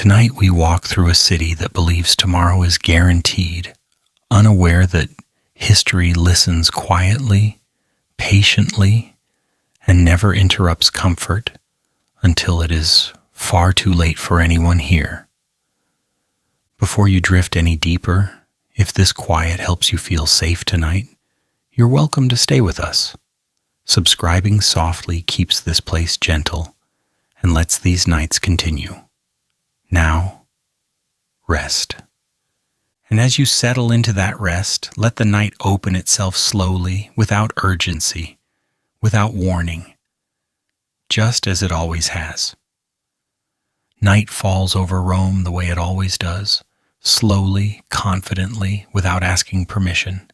Tonight we walk through a city that believes tomorrow is guaranteed, unaware that history listens quietly, patiently, and never interrupts comfort until it is far too late for anyone here. Before you drift any deeper, if this quiet helps you feel safe tonight, you're welcome to stay with us. Subscribing softly keeps this place gentle and lets these nights continue. Now, rest. And as you settle into that rest, let the night open itself slowly, without urgency, without warning, just as it always has. Night falls over Rome the way it always does, slowly, confidently, without asking permission.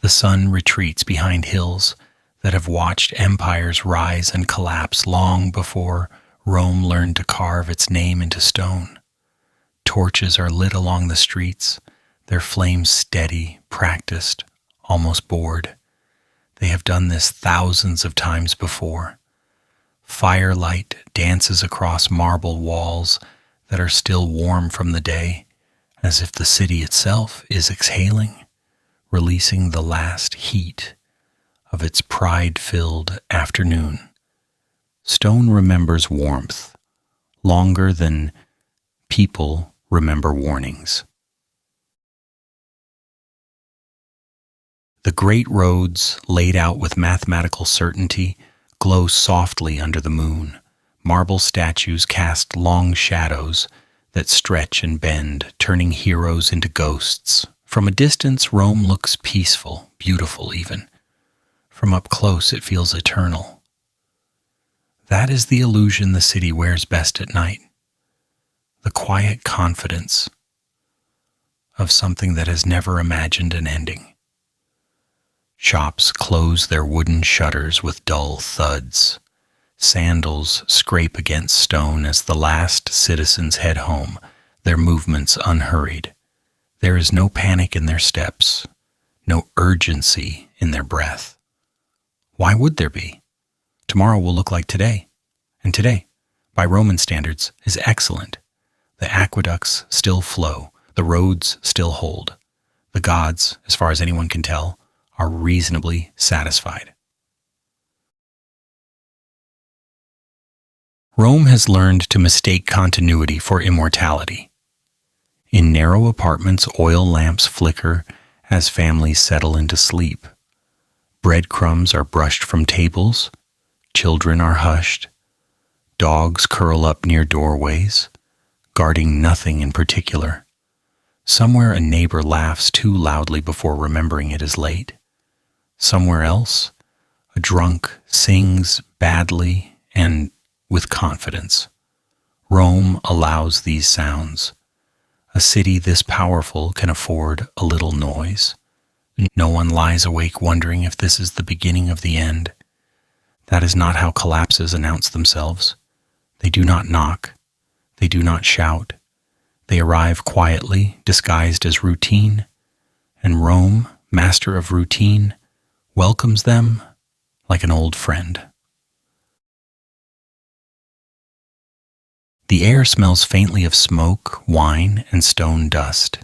The sun retreats behind hills that have watched empires rise and collapse long before Rome learned to carve its name into stone. Torches are lit along the streets, their flames steady, practiced, almost bored. They have done this thousands of times before. Firelight dances across marble walls that are still warm from the day, as if the city itself is exhaling, releasing the last heat of its pride-filled afternoon. Stone remembers warmth longer than people remember warnings. The great roads, laid out with mathematical certainty, glow softly under the moon. Marble statues cast long shadows that stretch and bend, turning heroes into ghosts. From a distance, Rome looks peaceful, beautiful even. From up close, it feels eternal. That is the illusion the city wears best at night. The quiet confidence of something that has never imagined an ending. Shops close their wooden shutters with dull thuds. Sandals scrape against stone as the last citizens head home, their movements unhurried. There is no panic in their steps, no urgency in their breath. Why would there be? Tomorrow will look like today, and today, by Roman standards, is excellent. The aqueducts still flow, the roads still hold. The gods, as far as anyone can tell, are reasonably satisfied. Rome has learned to mistake continuity for immortality. In narrow apartments, oil lamps flicker as families settle into sleep. Breadcrumbs are brushed from tables, children are hushed, dogs curl up near doorways, guarding nothing in particular. Somewhere a neighbor laughs too loudly before remembering it is late. Somewhere else, a drunk sings badly and with confidence. Rome allows these sounds. A city this powerful can afford a little noise. No one lies awake wondering if this is the beginning of the end. That is not how collapses announce themselves. They do not knock. They do not shout. They arrive quietly, disguised as routine. And Rome, master of routine, welcomes them like an old friend. The air smells faintly of smoke, wine, and stone dust.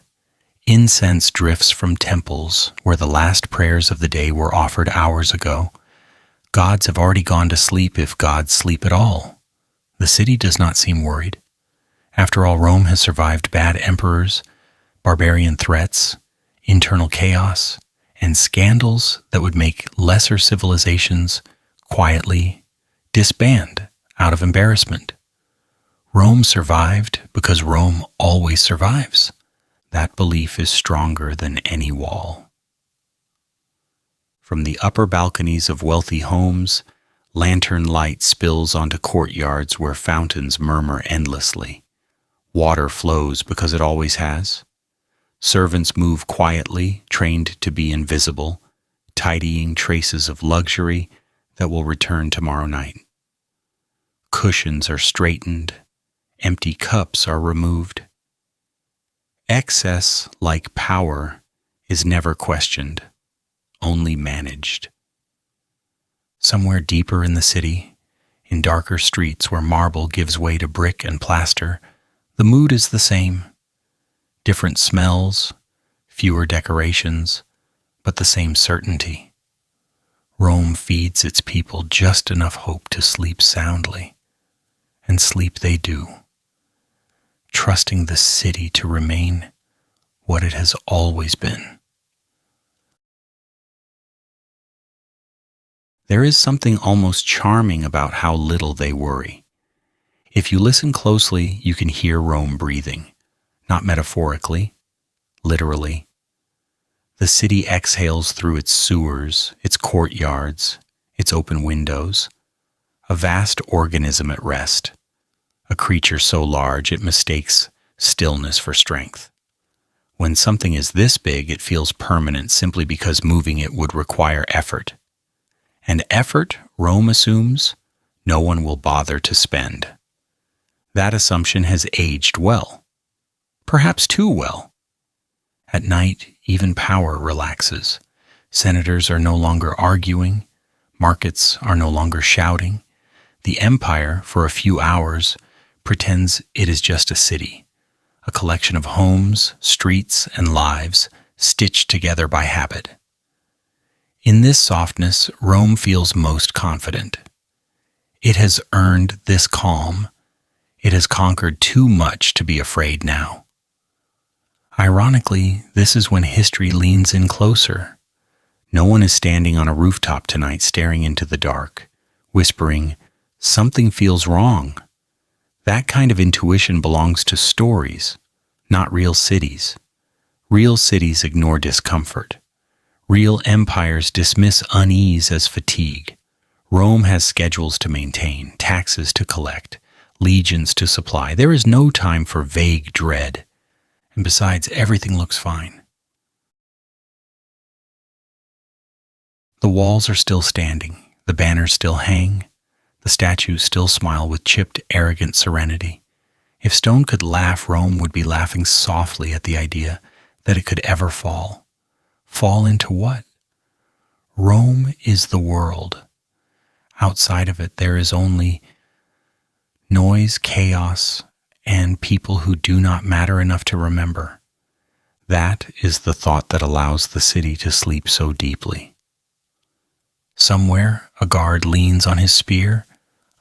Incense drifts from temples where the last prayers of the day were offered hours ago. Gods have already gone to sleep if gods sleep at all. The city does not seem worried. After all, Rome has survived bad emperors, barbarian threats, internal chaos, and scandals that would make lesser civilizations quietly disband out of embarrassment. Rome survived because Rome always survives. That belief is stronger than any wall. From the upper balconies of wealthy homes, lantern light spills onto courtyards where fountains murmur endlessly. Water flows because it always has. Servants move quietly, trained to be invisible, tidying traces of luxury that will return tomorrow night. Cushions are straightened, empty cups are removed. Excess, like power, is never questioned, only managed. Somewhere deeper in the city, in darker streets where marble gives way to brick and plaster, The mood is the same. Different smells, fewer decorations, but the same certainty. Rome feeds its people just enough hope to sleep soundly, and sleep they do, trusting the city to remain what it has always been. There is something almost charming about how little they worry. If you listen closely, you can hear Rome breathing, not metaphorically, literally. The city exhales through its sewers, its courtyards, its open windows, a vast organism at rest, a creature so large it mistakes stillness for strength. When something is this big, it feels permanent simply because moving it would require effort. And effort, Rome assumes, no one will bother to spend. That assumption has aged well, perhaps too well. At night, even power relaxes. Senators are no longer arguing, markets are no longer shouting. The empire, for a few hours, pretends it is just a city, a collection of homes, streets, and lives stitched together by habit. In this softness, Rome feels most confident. It has earned this calm. It has conquered too much to be afraid now. Ironically, this is when history leans in closer. No one is standing on a rooftop tonight staring into the dark, whispering, "Something feels wrong." That kind of intuition belongs to stories, not real cities. Real cities ignore discomfort. Real empires dismiss unease as fatigue. Rome has schedules to maintain, taxes to collect, legions to supply. There is no time for vague dread. And besides, everything looks fine. The walls are still standing, the banners still hang, the statues still smile with chipped, arrogant serenity. If stone could laugh, Rome would be laughing softly at the idea that it could ever fall. Fall into what? Rome is the world. Outside of it, there is only noise, chaos, and people who do not matter enough to remember. That is the thought that allows the city to sleep so deeply. Somewhere, a guard leans on his spear,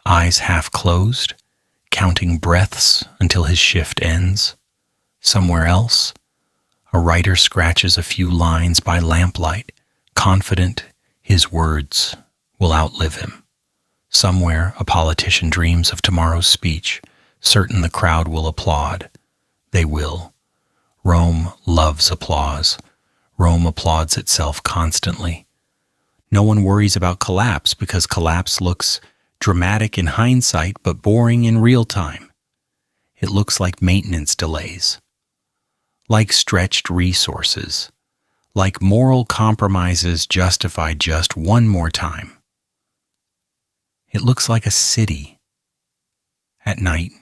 eyes half closed, counting breaths until his shift ends. Somewhere else, a writer scratches a few lines by lamplight, confident his words will outlive him. Somewhere, a politician dreams of tomorrow's speech, certain the crowd will applaud. They will. Rome loves applause. Rome applauds itself constantly. No one worries about collapse because collapse looks dramatic in hindsight but boring in real time. It looks like maintenance delays, like stretched resources, like moral compromises justified just one more time. It looks like a city at night,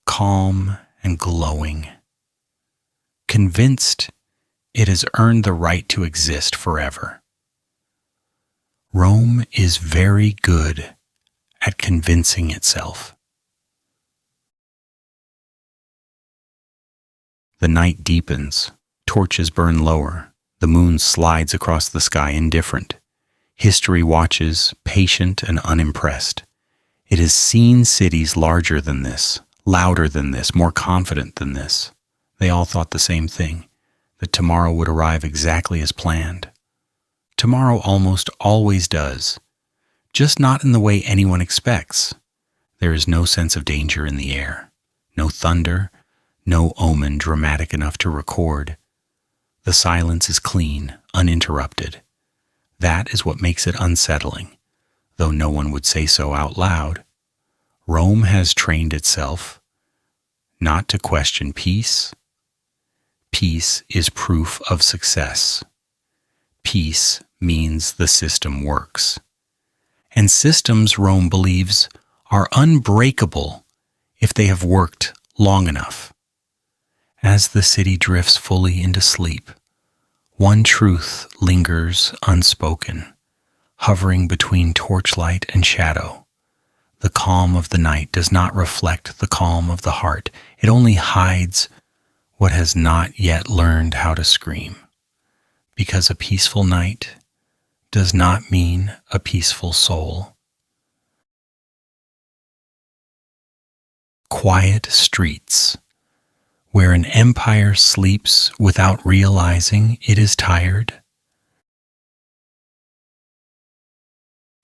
calm and glowing, convinced it has earned the right to exist forever. Rome is very good at convincing itself. The night deepens, torches burn lower, the moon slides across the sky indifferent. History watches, patient and unimpressed. It has seen cities larger than this, louder than this, more confident than this. They all thought the same thing, that tomorrow would arrive exactly as planned. Tomorrow almost always does, just not in the way anyone expects. There is no sense of danger in the air, no thunder, no omen dramatic enough to record. The silence is clean, uninterrupted. That is what makes it unsettling, though no one would say so out loud. Rome has trained itself not to question peace. Peace is proof of success. Peace means the system works. And systems, Rome believes, are unbreakable if they have worked long enough. As the city drifts fully into sleep, one truth lingers unspoken, hovering between torchlight and shadow. The calm of the night does not reflect the calm of the heart. It only hides what has not yet learned how to scream. Because a peaceful night does not mean a peaceful soul. Quiet streets, where an empire sleeps without realizing it is tired.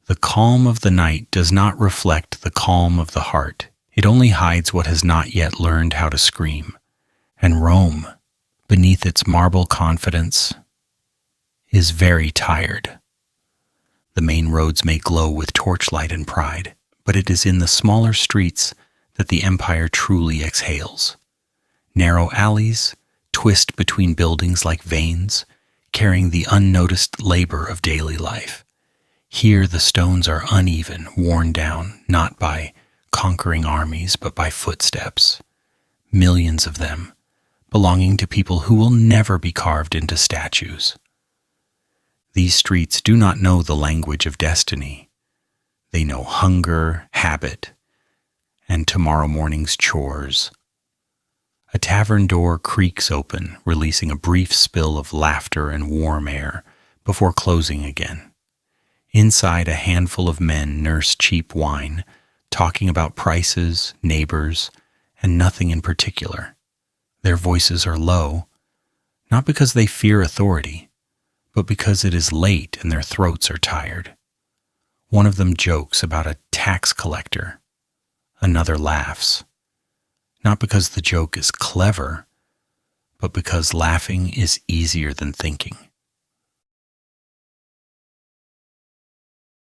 The calm of the night does not reflect the calm of the heart. It only hides what has not yet learned how to scream. And Rome, beneath its marble confidence, is very tired. The main roads may glow with torchlight and pride, but it is in the smaller streets that the empire truly exhales. Narrow alleys twist between buildings like veins, carrying the unnoticed labor of daily life. Here the stones are uneven, worn down, not by conquering armies, but by footsteps. Millions of them, belonging to people who will never be carved into statues. These streets do not know the language of destiny. They know hunger, habit, and tomorrow morning's chores. A tavern door creaks open, releasing a brief spill of laughter and warm air before closing again. Inside, a handful of men nurse cheap wine, talking about prices, neighbors, and nothing in particular. Their voices are low, not because they fear authority, but because it is late and their throats are tired. One of them jokes about a tax collector. Another laughs, not because the joke is clever, but because laughing is easier than thinking.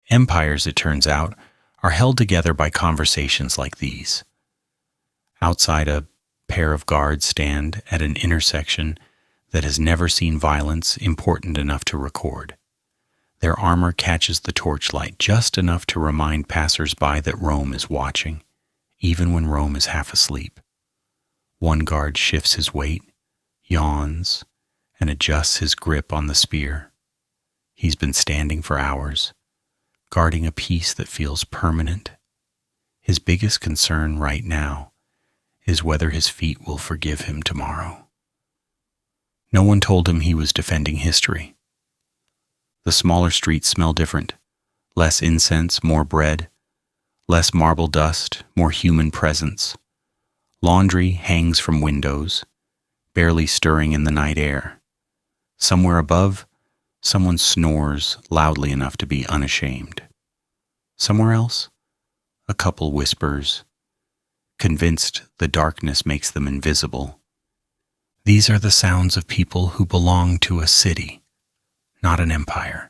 Empires, it turns out, are held together by conversations like these. Outside, a pair of guards stand at an intersection that has never seen violence important enough to record. Their armor catches the torchlight just enough to remind passers-by that Rome is watching, even when Rome is half asleep. One guard shifts his weight, yawns, and adjusts his grip on the spear. He's been standing for hours, guarding a peace that feels permanent. His biggest concern right now is whether his feet will forgive him tomorrow. No one told him he was defending history. The smaller streets smell different. Less incense, more bread. Less marble dust, more human presence. Laundry hangs from windows, barely stirring in the night air. Somewhere above, someone snores loudly enough to be unashamed. Somewhere else, a couple whispers, convinced the darkness makes them invisible. These are the sounds of people who belong to a city, not an empire.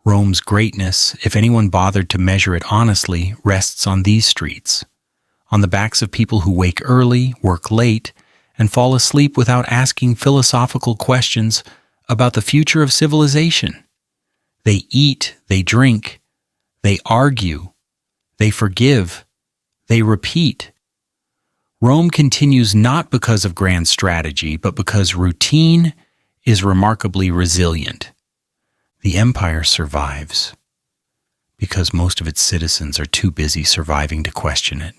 Rome's greatness, if anyone bothered to measure it honestly, rests on these streets, on the backs of people who wake early, work late, and fall asleep without asking philosophical questions about the future of civilization. They eat, they drink, they argue, they forgive, they repeat. Rome continues not because of grand strategy, but because routine is remarkably resilient. The empire survives because most of its citizens are too busy surviving to question it.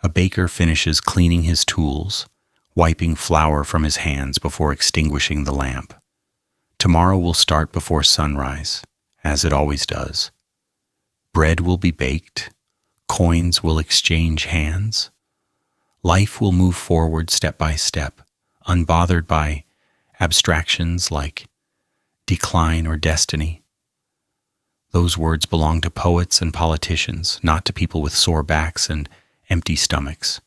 A baker finishes cleaning his tools, wiping flour from his hands before extinguishing the lamp. Tomorrow will start before sunrise, as it always does. Bread will be baked, coins will exchange hands. Life will move forward step by step, unbothered by abstractions like decline or destiny. Those words belong to poets and politicians, not to people with sore backs and empty stomachs.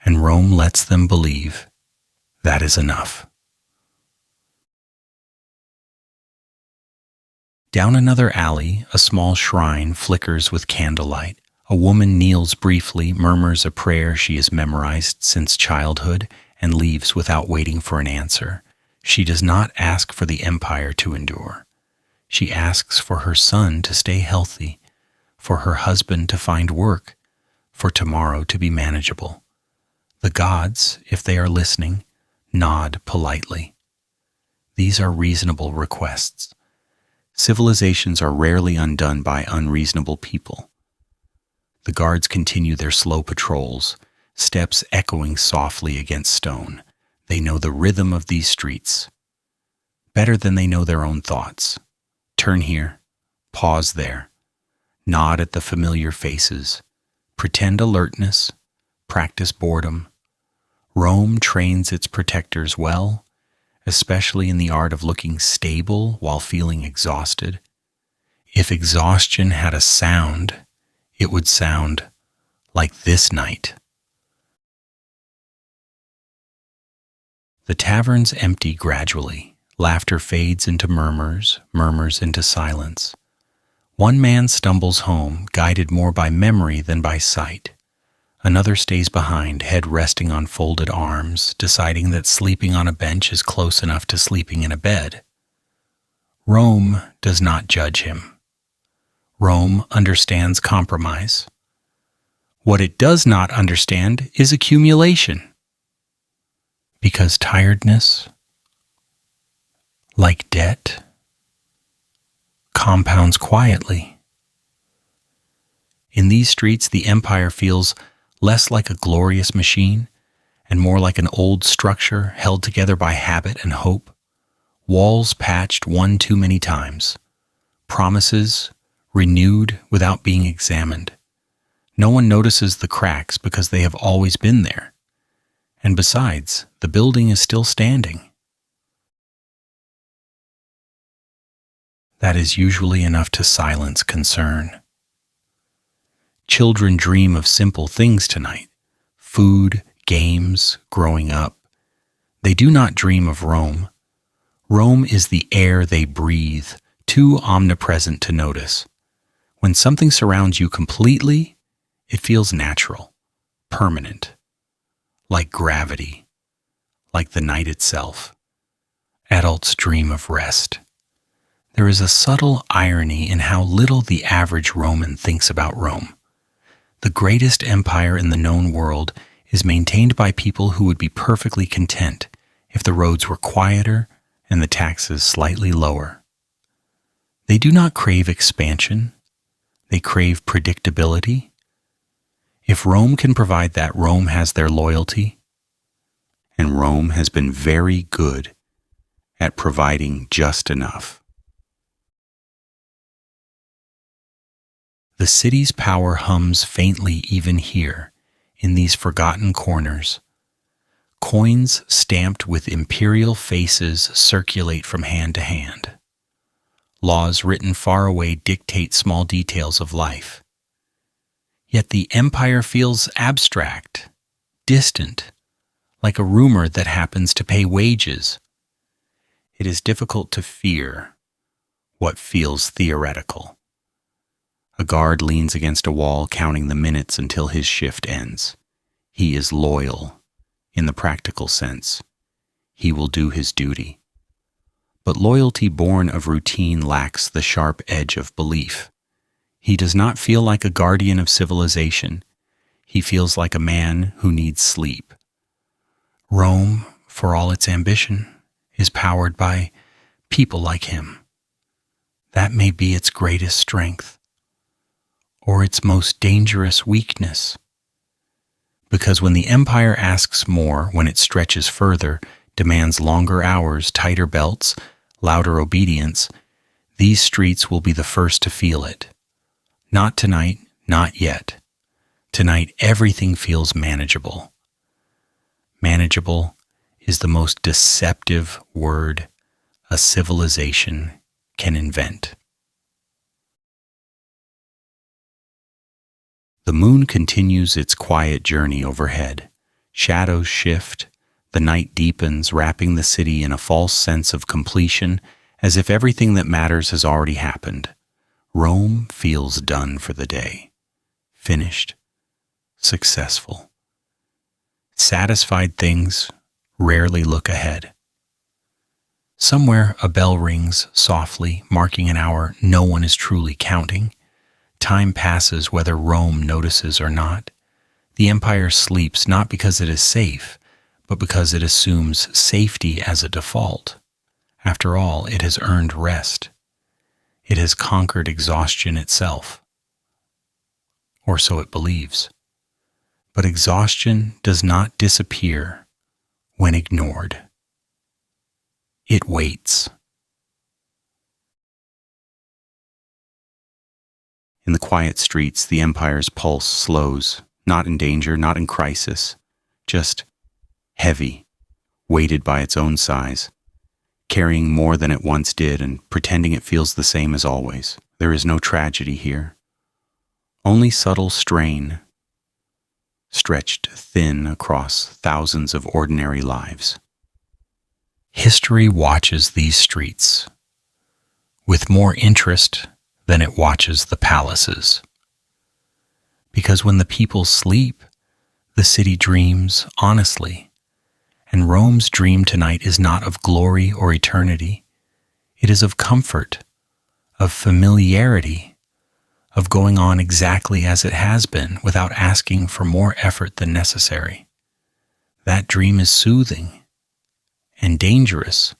And Rome lets them believe that is enough. Down another alley, a small shrine flickers with candlelight. A woman kneels briefly, murmurs a prayer she has memorized since childhood, and leaves without waiting for an answer. She does not ask for the empire to endure. She asks for her son to stay healthy, for her husband to find work, for tomorrow to be manageable. The gods, if they are listening, nod politely. These are reasonable requests. Civilizations are rarely undone by unreasonable people. The guards continue their slow patrols, steps echoing softly against stone. They know the rhythm of these streets better than they know their own thoughts. Turn here, pause there, nod at the familiar faces, pretend alertness, practice boredom. Rome trains its protectors well, especially in the art of looking stable while feeling exhausted. If exhaustion had a sound, it would sound like this night. The taverns empty gradually. Laughter fades into murmurs, murmurs into silence. One man stumbles home, guided more by memory than by sight. Another stays behind, head resting on folded arms, deciding that sleeping on a bench is close enough to sleeping in a bed. Rome does not judge him. Rome understands compromise. What it does not understand is accumulation. Because tiredness, like debt, compounds quietly. In these streets, the empire feels less like a glorious machine and more like an old structure held together by habit and hope, walls patched one too many times, promises renewed without being examined. No one notices the cracks because they have always been there. And besides, the building is still standing. That is usually enough to silence concern. Children dream of simple things tonight: food, games, growing up. They do not dream of Rome. Rome is the air they breathe, too omnipresent to notice. When something surrounds you completely, it feels natural, permanent, like gravity, like the night itself. Adults dream of rest. There is a subtle irony in how little the average Roman thinks about Rome. The greatest empire in the known world is maintained by people who would be perfectly content if the roads were quieter and the taxes slightly lower. They do not crave expansion. They crave predictability. If Rome can provide that, Rome has their loyalty. And Rome has been very good at providing just enough. The city's power hums faintly even here, in these forgotten corners. Coins stamped with imperial faces circulate from hand to hand. Laws written far away dictate small details of life. Yet the empire feels abstract, distant, like a rumor that happens to pay wages. It is difficult to fear what feels theoretical. A guard leans against a wall, counting the minutes until his shift ends. He is loyal, in the practical sense. He will do his duty. But loyalty born of routine lacks the sharp edge of belief. He does not feel like a guardian of civilization. He feels like a man who needs sleep. Rome, for all its ambition, is powered by people like him. That may be its greatest strength, or its most dangerous weakness. Because when the empire asks more, when it stretches further, demands longer hours, tighter belts, louder obedience, these streets will be the first to feel it. Not tonight, not yet. Tonight, everything feels manageable. Manageable is the most deceptive word a civilization can invent. The moon continues its quiet journey overhead. Shadows shift. The night deepens, wrapping the city in a false sense of completion, as if everything that matters has already happened. Rome feels done for the day. Finished. Successful. Satisfied things rarely look ahead. Somewhere a bell rings softly, marking an hour no one is truly counting. Time passes whether Rome notices or not. The empire sleeps not because it is safe, but because it assumes safety as a default. After all, it has earned rest. It has conquered exhaustion itself, or so it believes. But exhaustion does not disappear when ignored. It waits. In the quiet streets, the Empire's pulse slows, not in danger, not in crisis, just heavy, weighted by its own size, carrying more than it once did and pretending it feels the same as always. There is no tragedy here, only subtle strain, stretched thin across thousands of ordinary lives. History watches these streets with more interest than it watches the palaces. Because when the people sleep, the city dreams honestly, and Rome's dream tonight is not of glory or eternity. It is of comfort, of familiarity, of going on exactly as it has been without asking for more effort than necessary. That dream is soothing and dangerous.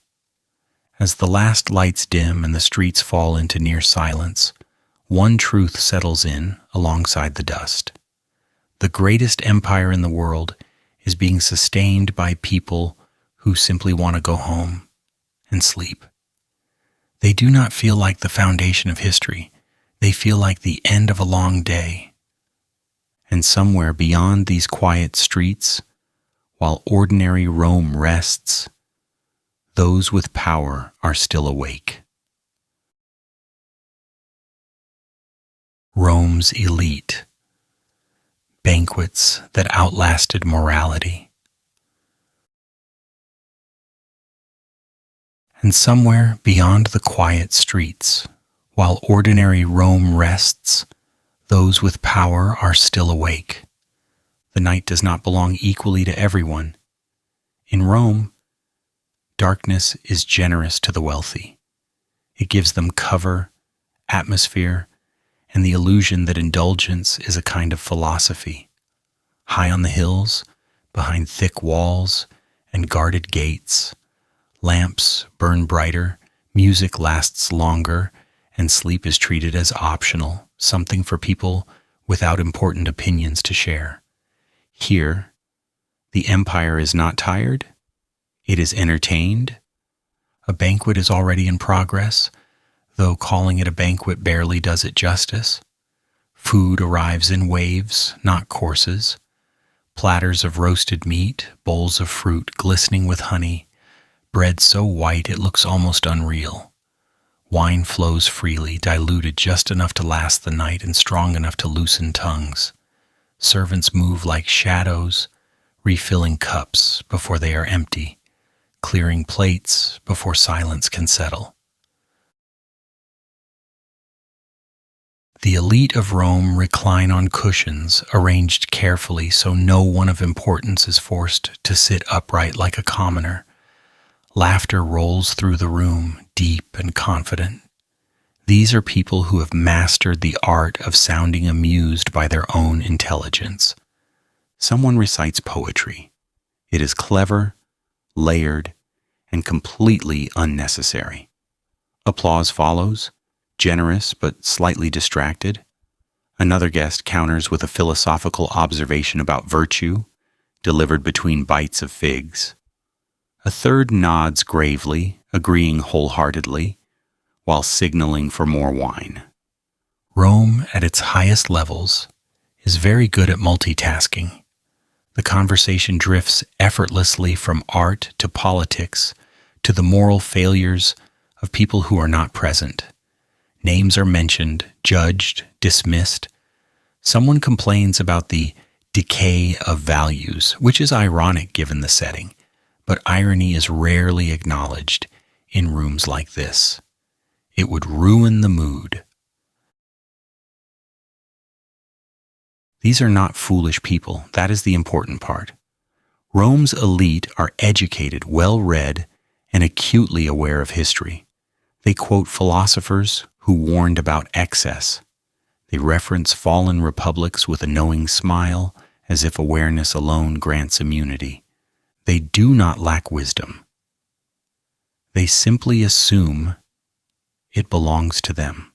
As the last lights dim and the streets fall into near silence, one truth settles in alongside the dust. The greatest empire in the world is being sustained by people who simply want to go home and sleep. They do not feel like the foundation of history. They feel like the end of a long day. And somewhere beyond these quiet streets, while ordinary Rome rests, those with power are still awake. Rome's elite. Banquets that outlasted morality. And somewhere beyond the quiet streets, while ordinary Rome rests, those with power are still awake. The night does not belong equally to everyone. In Rome, darkness is generous to the wealthy. It gives them cover, atmosphere, and the illusion that indulgence is a kind of philosophy. High on the hills, behind thick walls and guarded gates, lamps burn brighter, music lasts longer, and sleep is treated as optional, something for people without important opinions to share. Here, the empire is not tired, it is entertained. A banquet is already in progress, though calling it a banquet barely does it justice. Food arrives in waves, not courses. Platters of roasted meat, bowls of fruit glistening with honey, bread so white it looks almost unreal. Wine flows freely, diluted just enough to last the night and strong enough to loosen tongues. Servants move like shadows, refilling cups before they are empty, clearing plates before silence can settle. The elite of Rome recline on cushions arranged carefully so no one of importance is forced to sit upright like a commoner. Laughter rolls through the room, deep and confident. These are people who have mastered the art of sounding amused by their own intelligence. Someone recites poetry. It is clever, layered, and completely unnecessary. Applause follows, generous but slightly distracted. Another guest counters with a philosophical observation about virtue, delivered between bites of figs. A third nods gravely, agreeing wholeheartedly, while signaling for more wine. Rome, at its highest levels, is very good at multitasking. The conversation drifts effortlessly from art to politics to the moral failures of people who are not present. Names are mentioned, judged, dismissed. Someone complains about the decay of values, which is ironic given the setting, but irony is rarely acknowledged in rooms like this. It would ruin the mood. These are not foolish people. That is the important part. Rome's elite are educated, well-read, and acutely aware of history. They quote philosophers who warned about excess. They reference fallen republics with a knowing smile, as if awareness alone grants immunity. They do not lack wisdom. They simply assume it belongs to them.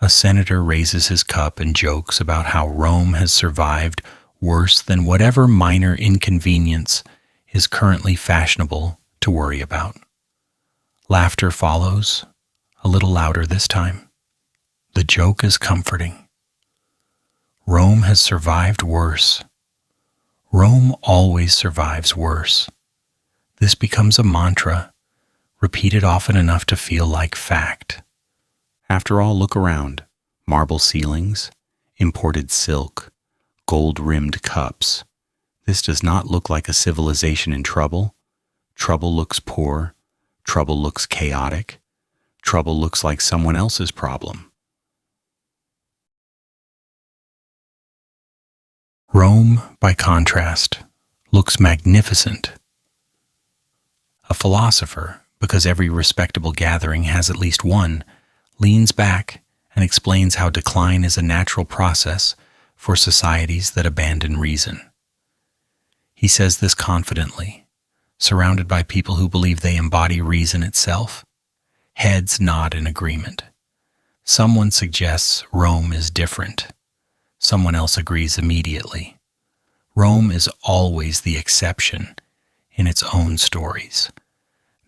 A senator raises his cup and jokes about how Rome has survived worse than whatever minor inconvenience is currently fashionable to worry about. Laughter follows, a little louder this time. The joke is comforting. Rome has survived worse. Rome always survives worse. This becomes a mantra, repeated often enough to feel like fact. After all, look around. Marble ceilings, imported silk, gold-rimmed cups. This does not look like a civilization in trouble. Trouble looks poor. Trouble looks chaotic. Trouble looks like someone else's problem. Rome, by contrast, looks magnificent. A philosopher, because every respectable gathering has at least one, leans back and explains how decline is a natural process for societies that abandon reason. He says this confidently, surrounded by people who believe they embody reason itself. Heads nod in agreement. Someone suggests Rome is different. Someone else agrees immediately. Rome is always the exception in its own stories.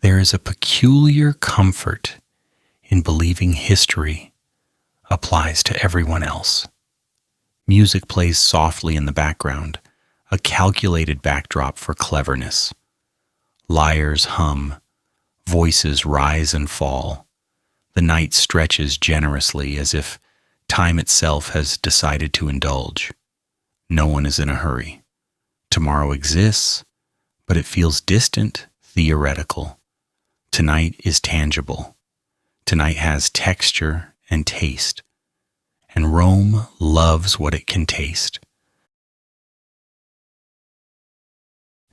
There is a peculiar comfort in believing history applies to everyone else. Music plays softly in the background, a calculated backdrop for cleverness. Lyres hum, voices rise and fall. The night stretches generously as if time itself has decided to indulge. No one is in a hurry. Tomorrow exists, but it feels distant, theoretical. Tonight is tangible. Tonight has texture and taste. And Rome loves what it can taste.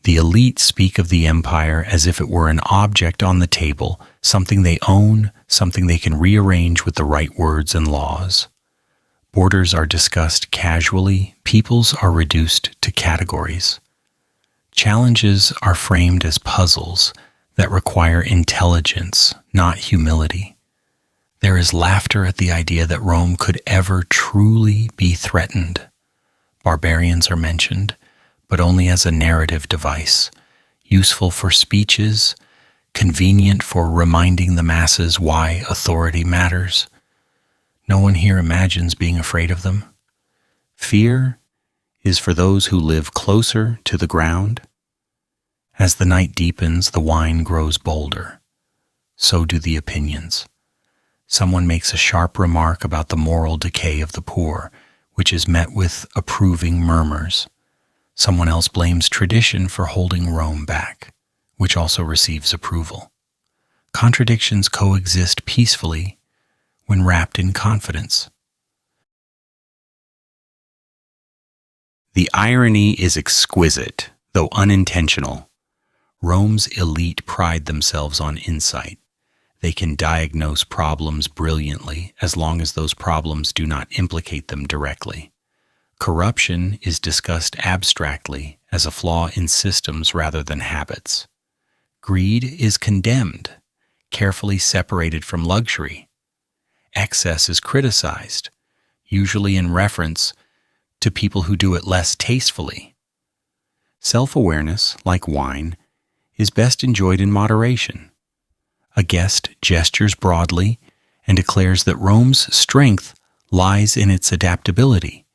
The elite speak of the empire as if it were an object on the table, something they own, something they can rearrange with the right words and laws. Borders are discussed casually, peoples are reduced to categories. Challenges are framed as puzzles that require intelligence, not humility. There is laughter at the idea that Rome could ever truly be threatened. Barbarians are mentioned, but only as a narrative device, useful for speeches, convenient for reminding the masses why authority matters. No one here imagines being afraid of them. Fear is for those who live closer to the ground. As the night deepens, the wine grows bolder. So do the opinions. Someone makes a sharp remark about the moral decay of the poor, which is met with approving murmurs. Someone else blames tradition for holding Rome back, which also receives approval. Contradictions coexist peacefully when wrapped in confidence. The irony is exquisite, though unintentional. Rome's elite pride themselves on insight. They can diagnose problems brilliantly as long as those problems do not implicate them directly. Corruption is discussed abstractly as a flaw in systems rather than habits. Greed is condemned, carefully separated from luxury. Excess is criticized, usually in reference to people who do it less tastefully. Self-awareness, like wine, is best enjoyed in moderation. A guest gestures broadly and declares that Rome's strength lies in its adaptability.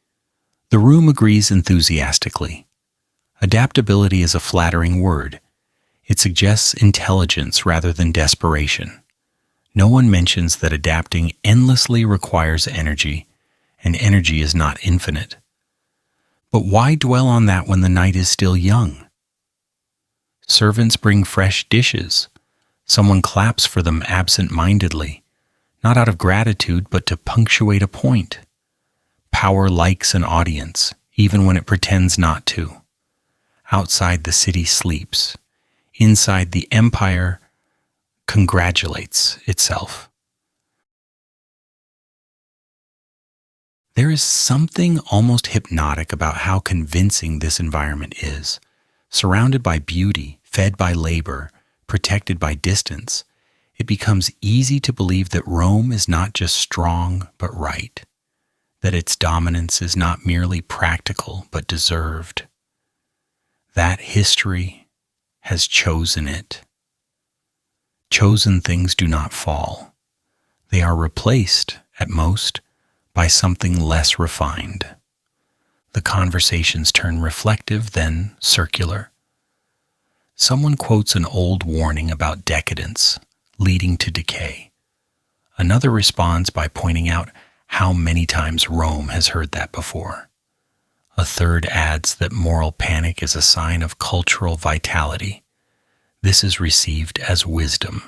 The room agrees enthusiastically. Adaptability is a flattering word. It suggests intelligence rather than desperation. No one mentions that adapting endlessly requires energy, and energy is not infinite. But why dwell on that when the night is still young? Servants bring fresh dishes. Someone claps for them absent-mindedly, not out of gratitude, but to punctuate a point. Power likes an audience, even when it pretends not to. Outside, the city sleeps. Inside, the empire congratulates itself. There is something almost hypnotic about how convincing this environment is. Surrounded by beauty, fed by labor, protected by distance, it becomes easy to believe that Rome is not just strong but right, that its dominance is not merely practical but deserved, that history has chosen it. Chosen things do not fall. They are replaced, at most, by something less refined. The conversations turn reflective, then circular. Someone quotes an old warning about decadence leading to decay. Another responds by pointing out how many times Rome has heard that before. A third adds that moral panic is a sign of cultural vitality. This is received as wisdom.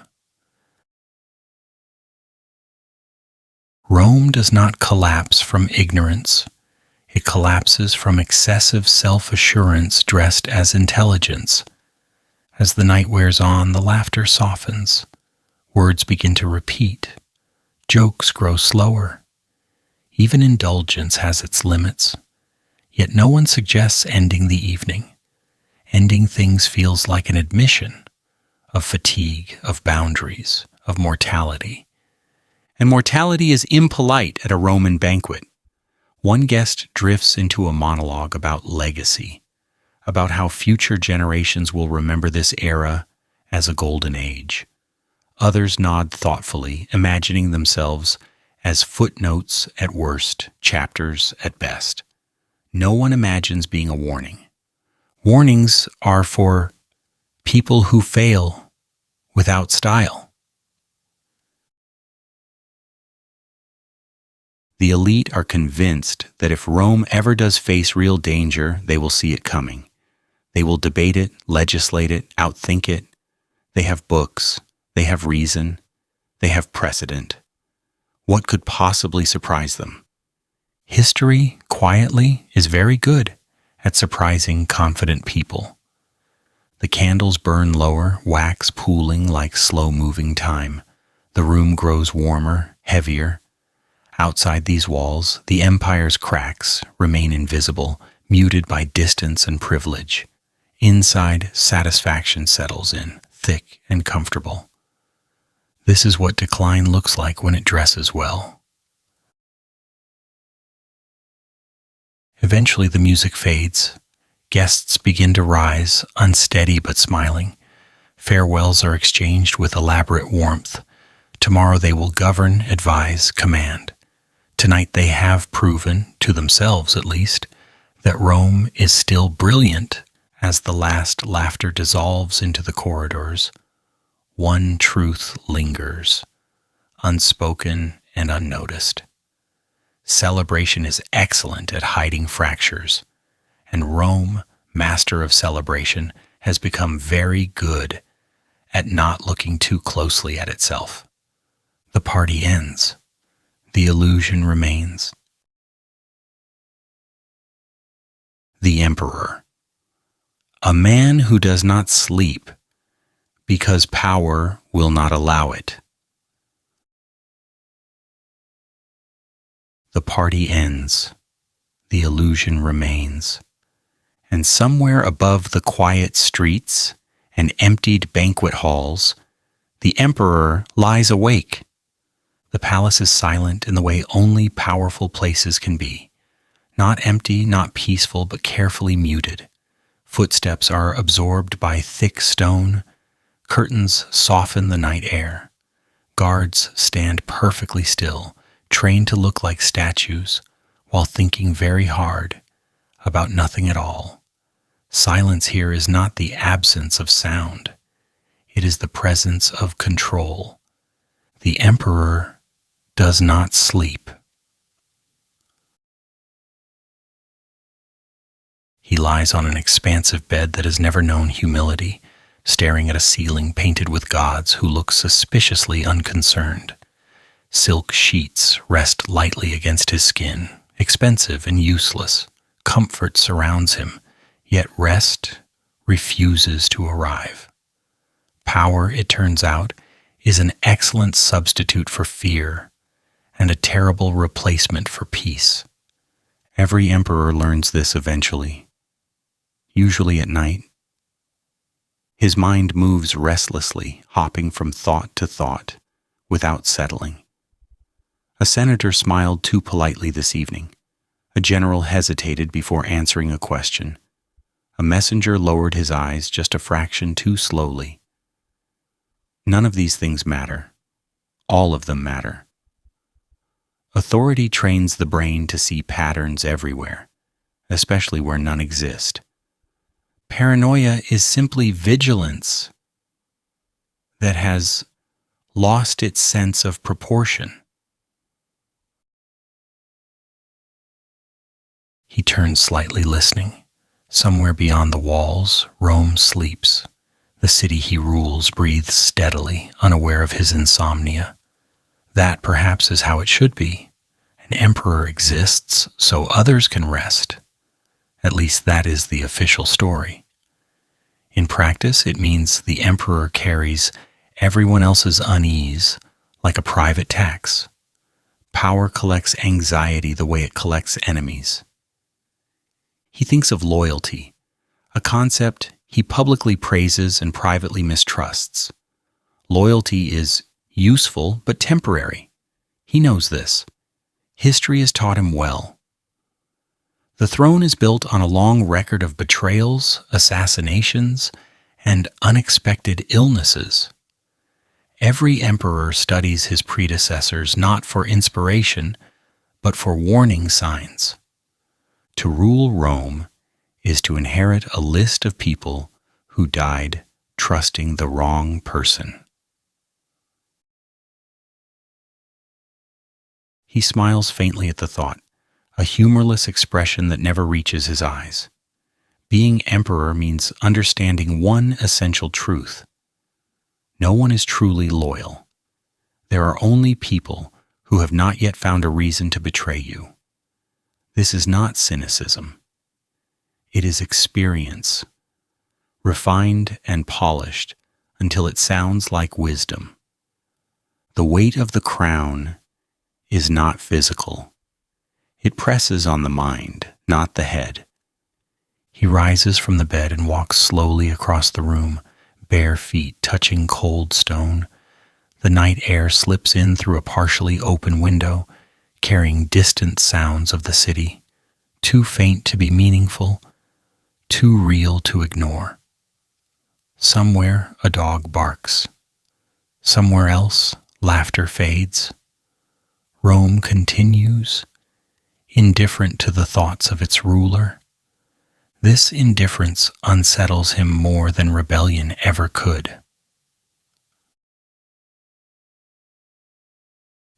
Rome does not collapse from ignorance. It collapses from excessive self-assurance dressed as intelligence. As the night wears on, the laughter softens. Words begin to repeat. Jokes grow slower. Even indulgence has its limits. Yet no one suggests ending the evening. Ending things feels like an admission of fatigue, of boundaries, of mortality. And mortality is impolite at a Roman banquet. One guest drifts into a monologue about legacy, about how future generations will remember this era as a golden age. Others nod thoughtfully, imagining themselves as footnotes at worst, chapters at best. No one imagines being a warning. Warnings are for people who fail without style. The elite are convinced that if Rome ever does face real danger, they will see it coming. They will debate it, legislate it, outthink it. They have books. They have reason. They have precedent. What could possibly surprise them? History, quietly, is very good at surprising confident people. The candles burn lower, wax pooling like slow-moving time. The room grows warmer, heavier. Outside these walls, the empire's cracks remain invisible, muted by distance and privilege. Inside, satisfaction settles in, thick and comfortable. This is what decline looks like when it dresses well. Eventually the music fades. Guests begin to rise, unsteady but smiling. Farewells are exchanged with elaborate warmth. Tomorrow they will govern, advise, command. Tonight they have proven, to themselves at least, that Rome is still brilliant as the last laughter dissolves into the corridors. One truth lingers, unspoken and unnoticed. Celebration is excellent at hiding fractures, and Rome, master of celebration, has become very good at not looking too closely at itself. The party ends. The illusion remains. The Emperor. A man who does not sleep because power will not allow it. The party ends. The illusion remains. And somewhere above the quiet streets and emptied banquet halls, the Emperor lies awake. The palace is silent in the way only powerful places can be. Not empty, not peaceful, but carefully muted. Footsteps are absorbed by thick stone. Curtains soften the night air. Guards stand perfectly still, trained to look like statues, while thinking very hard about nothing at all. Silence here is not the absence of sound. It is the presence of control. The Emperor does not sleep. He lies on an expansive bed that has never known humility, staring at a ceiling painted with gods who look suspiciously unconcerned. Silk sheets rest lightly against his skin, expensive and useless. Comfort surrounds him, yet rest refuses to arrive. Power, it turns out, is an excellent substitute for fear and a terrible replacement for peace. Every emperor learns this eventually, usually at night. His mind moves restlessly, hopping from thought to thought, without settling. A senator smiled too politely this evening. A general hesitated before answering a question. A messenger lowered his eyes just a fraction too slowly. None of these things matter. All of them matter. Authority trains the brain to see patterns everywhere, especially where none exist. Paranoia is simply vigilance that has lost its sense of proportion. He turns slightly, listening. Somewhere beyond the walls, Rome sleeps. The city he rules breathes steadily, unaware of his insomnia. That, perhaps, is how it should be. An emperor exists so others can rest. At least that is the official story. In practice, it means the emperor carries everyone else's unease like a private tax. Power collects anxiety the way it collects enemies. He thinks of loyalty, a concept he publicly praises and privately mistrusts. Loyalty is useful but temporary. He knows this. History has taught him well. The throne is built on a long record of betrayals, assassinations, and unexpected illnesses. Every emperor studies his predecessors not for inspiration, but for warning signs. To rule Rome is to inherit a list of people who died trusting the wrong person. He smiles faintly at the thought, a humorless expression that never reaches his eyes. Being emperor means understanding one essential truth. No one is truly loyal. There are only people who have not yet found a reason to betray you. This is not cynicism. It is experience, refined and polished until it sounds like wisdom. The weight of the crown is not physical. It presses on the mind, not the head. He rises from the bed and walks slowly across the room, bare feet touching cold stone. The night air slips in through a partially open window, carrying distant sounds of the city, too faint to be meaningful, too real to ignore. Somewhere a dog barks. Somewhere else laughter fades. Rome continues, indifferent to the thoughts of its ruler. This indifference unsettles him more than rebellion ever could.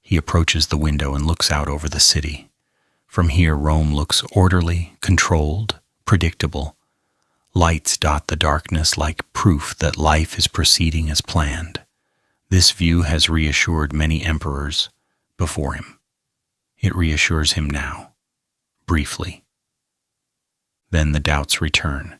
He approaches the window and looks out over the city. From here, Rome looks orderly, controlled, predictable. Lights dot the darkness like proof that life is proceeding as planned. This view has reassured many emperors before him. It reassures him now, briefly. Then the doubts return.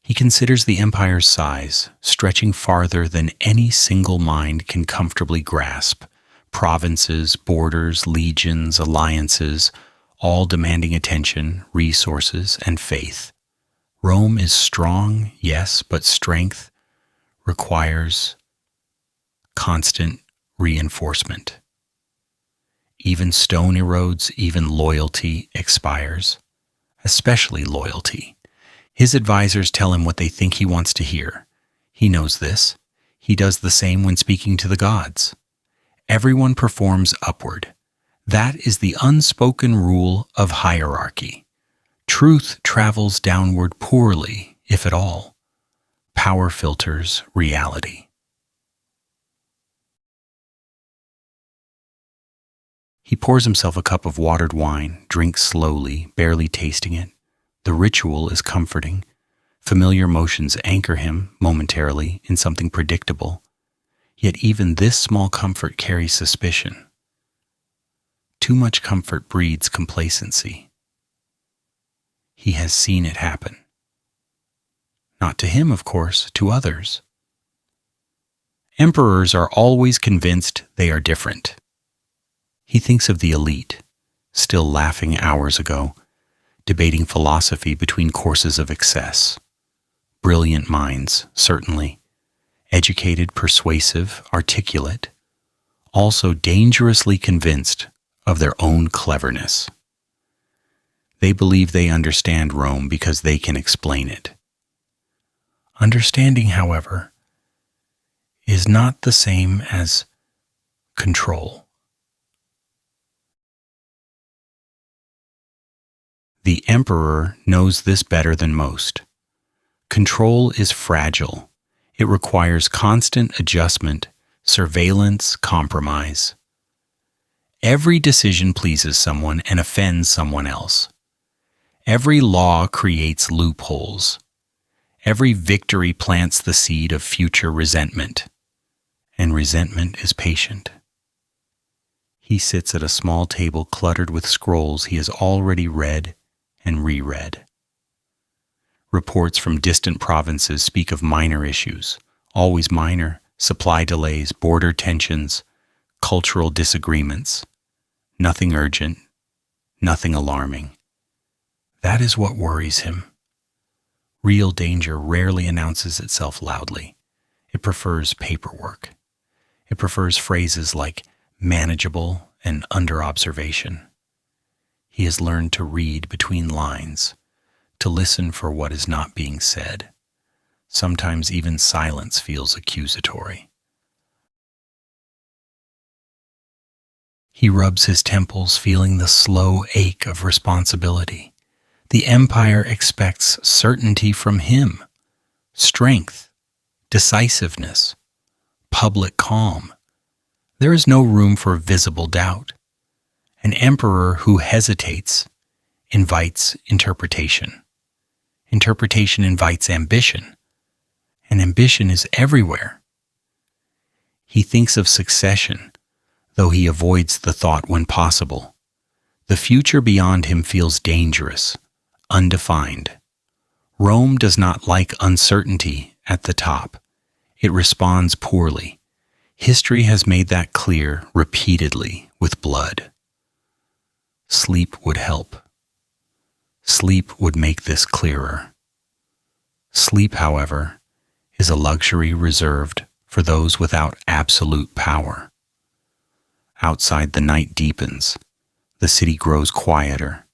He considers the empire's size, stretching farther than any single mind can comfortably grasp. Provinces, borders, legions, alliances, all demanding attention, resources, and faith. Rome is strong, yes, but strength requires constant reinforcement. Even stone erodes, even loyalty expires, especially loyalty. His advisors tell him what they think he wants to hear. He knows this. He does the same when speaking to the gods. Everyone performs upward. That is the unspoken rule of hierarchy. Truth travels downward poorly, if at all. Power filters reality. He pours himself a cup of watered wine, drinks slowly, barely tasting it. The ritual is comforting. Familiar motions anchor him, momentarily, in something predictable. Yet even this small comfort carries suspicion. Too much comfort breeds complacency. He has seen it happen. Not to him, of course, to others. Emperors are always convinced they are different. He thinks of the elite, still laughing hours ago, debating philosophy between courses of excess. Brilliant minds, certainly. Educated, persuasive, articulate. Also dangerously convinced of their own cleverness. They believe they understand Rome because they can explain it. Understanding, however, is not the same as control. The emperor knows this better than most. Control is fragile. It requires constant adjustment, surveillance, compromise. Every decision pleases someone and offends someone else. Every law creates loopholes. Every victory plants the seed of future resentment. And resentment is patient. He sits at a small table cluttered with scrolls he has already read and reread. Reports from distant provinces speak of minor issues, always minor, supply delays, border tensions, cultural disagreements. Nothing urgent, nothing alarming. That is what worries him. Real danger rarely announces itself loudly. It prefers paperwork. It prefers phrases like manageable and under observation. He has learned to read between lines, to listen for what is not being said. Sometimes even silence feels accusatory. He rubs his temples, feeling the slow ache of responsibility. The empire expects certainty from him, strength, decisiveness, public calm. There is no room for visible doubt. An emperor who hesitates invites interpretation. Interpretation invites ambition, and ambition is everywhere. He thinks of succession, though he avoids the thought when possible. The future beyond him feels dangerous, undefined. Rome does not like uncertainty at the top. It responds poorly. History has made that clear repeatedly with blood. Sleep would help. Sleep would make this clearer. Sleep, however, is a luxury reserved for those without absolute power. Outside, the night deepens. The city grows quieter.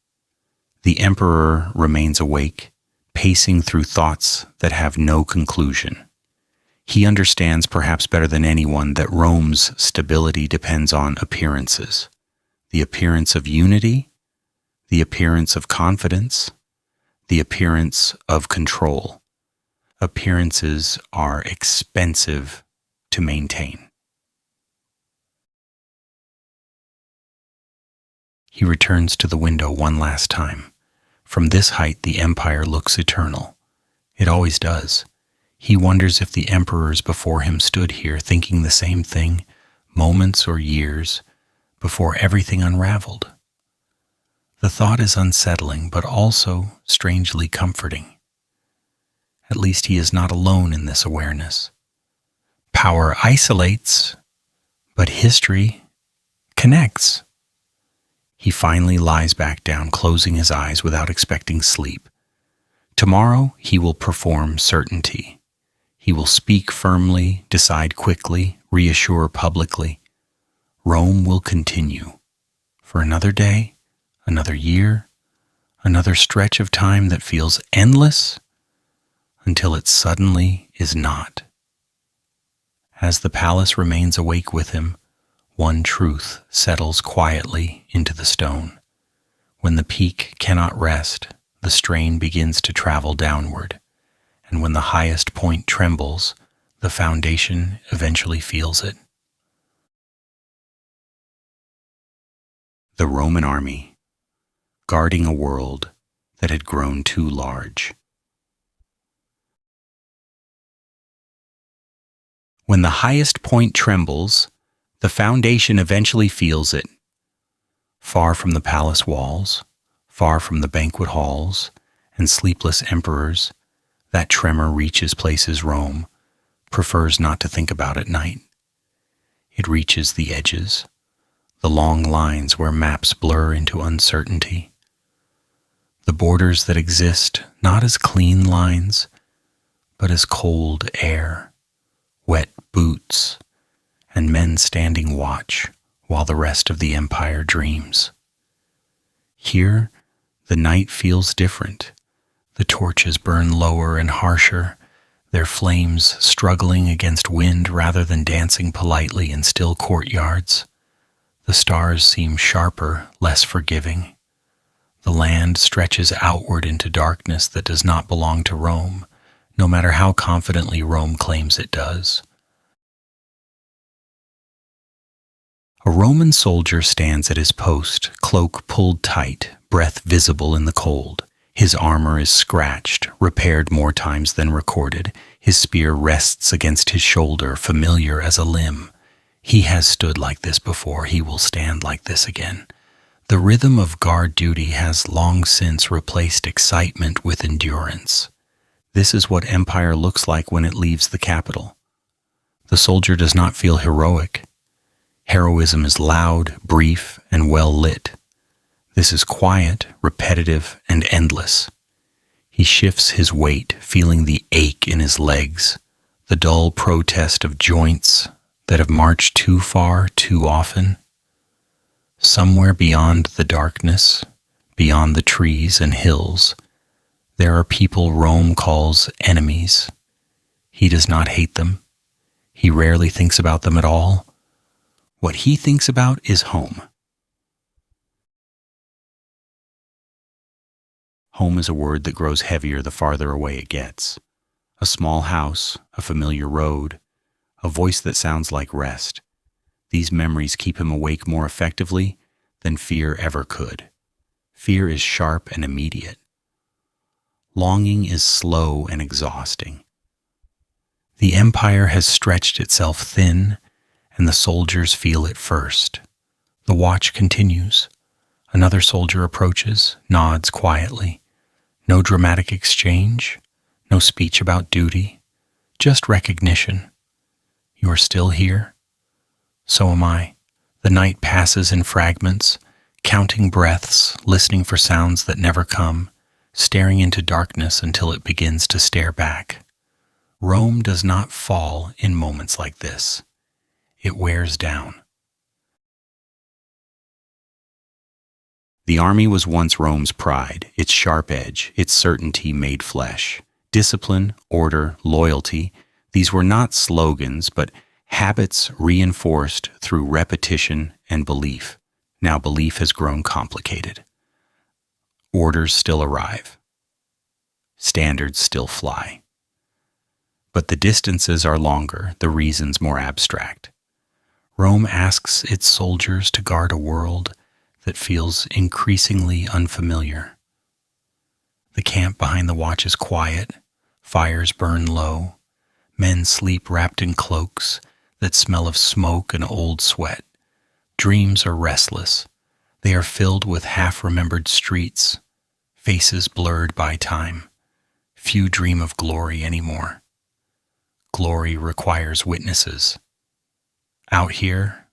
The emperor remains awake, pacing through thoughts that have no conclusion. He understands perhaps better than anyone that Rome's stability depends on appearances. The appearance of unity, the appearance of confidence, the appearance of control. Appearances are expensive to maintain. He returns to the window one last time. From this height, the empire looks eternal. It always does. He wonders if the emperors before him stood here thinking the same thing, moments or years, before everything unraveled. The thought is unsettling, but also strangely comforting. At least he is not alone in this awareness. Power isolates, but history connects. He finally lies back down, closing his eyes without expecting sleep. Tomorrow he will perform certainty. He will speak firmly, decide quickly, reassure publicly. Rome will continue. For another day, another year, another stretch of time that feels endless, until it suddenly is not. As the palace remains awake with him, one truth settles quietly into the stone. When the peak cannot rest, the strain begins to travel downward, and when the highest point trembles, the foundation eventually feels it. The Roman army, guarding a world that had grown too large. When the highest point trembles, the foundation eventually feels it. Far from the palace walls, far from the banquet halls and sleepless emperors, that tremor reaches places Rome prefers not to think about at night. It reaches the edges, the long lines where maps blur into uncertainty, the borders that exist not as clean lines, but as cold air, wet boots, and men standing watch while the rest of the empire dreams. Here, the night feels different. The torches burn lower and harsher, their flames struggling against wind rather than dancing politely in still courtyards. The stars seem sharper, less forgiving. The land stretches outward into darkness that does not belong to Rome, no matter how confidently Rome claims it does. A Roman soldier stands at his post, cloak pulled tight, breath visible in the cold. His armor is scratched, repaired more times than recorded. His spear rests against his shoulder, familiar as a limb. He has stood like this before, he will stand like this again. The rhythm of guard duty has long since replaced excitement with endurance. This is what empire looks like when it leaves the capital. The soldier does not feel heroic. Heroism is loud, brief, and well lit. This is quiet, repetitive, and endless. He shifts his weight, feeling the ache in his legs, the dull protest of joints that have marched too far too often. Somewhere beyond the darkness, beyond the trees and hills, there are people Rome calls enemies. He does not hate them. He rarely thinks about them at all. What he thinks about is home. Home is a word that grows heavier the farther away it gets. A small house, a familiar road, a voice that sounds like rest. These memories keep him awake more effectively than fear ever could. Fear is sharp and immediate. Longing is slow and exhausting. The empire has stretched itself thin, and the soldiers feel it first. The watch continues. Another soldier approaches, nods quietly. No dramatic exchange, no speech about duty, just recognition. You are still here? So am I. The night passes in fragments, counting breaths, listening for sounds that never come, staring into darkness until it begins to stare back. Rome does not fall in moments like this. It wears down. The army was once Rome's pride, its sharp edge, its certainty made flesh. Discipline, order, loyalty, these were not slogans, but habits reinforced through repetition and belief. Now belief has grown complicated. Orders still arrive. Standards still fly. But the distances are longer, the reasons more abstract. Rome asks its soldiers to guard a world that feels increasingly unfamiliar. The camp behind the watch is quiet, fires burn low, men sleep wrapped in cloaks that smell of smoke and old sweat. Dreams are restless. They are filled with half-remembered streets, faces blurred by time. Few dream of glory anymore. Glory requires witnesses. Out here,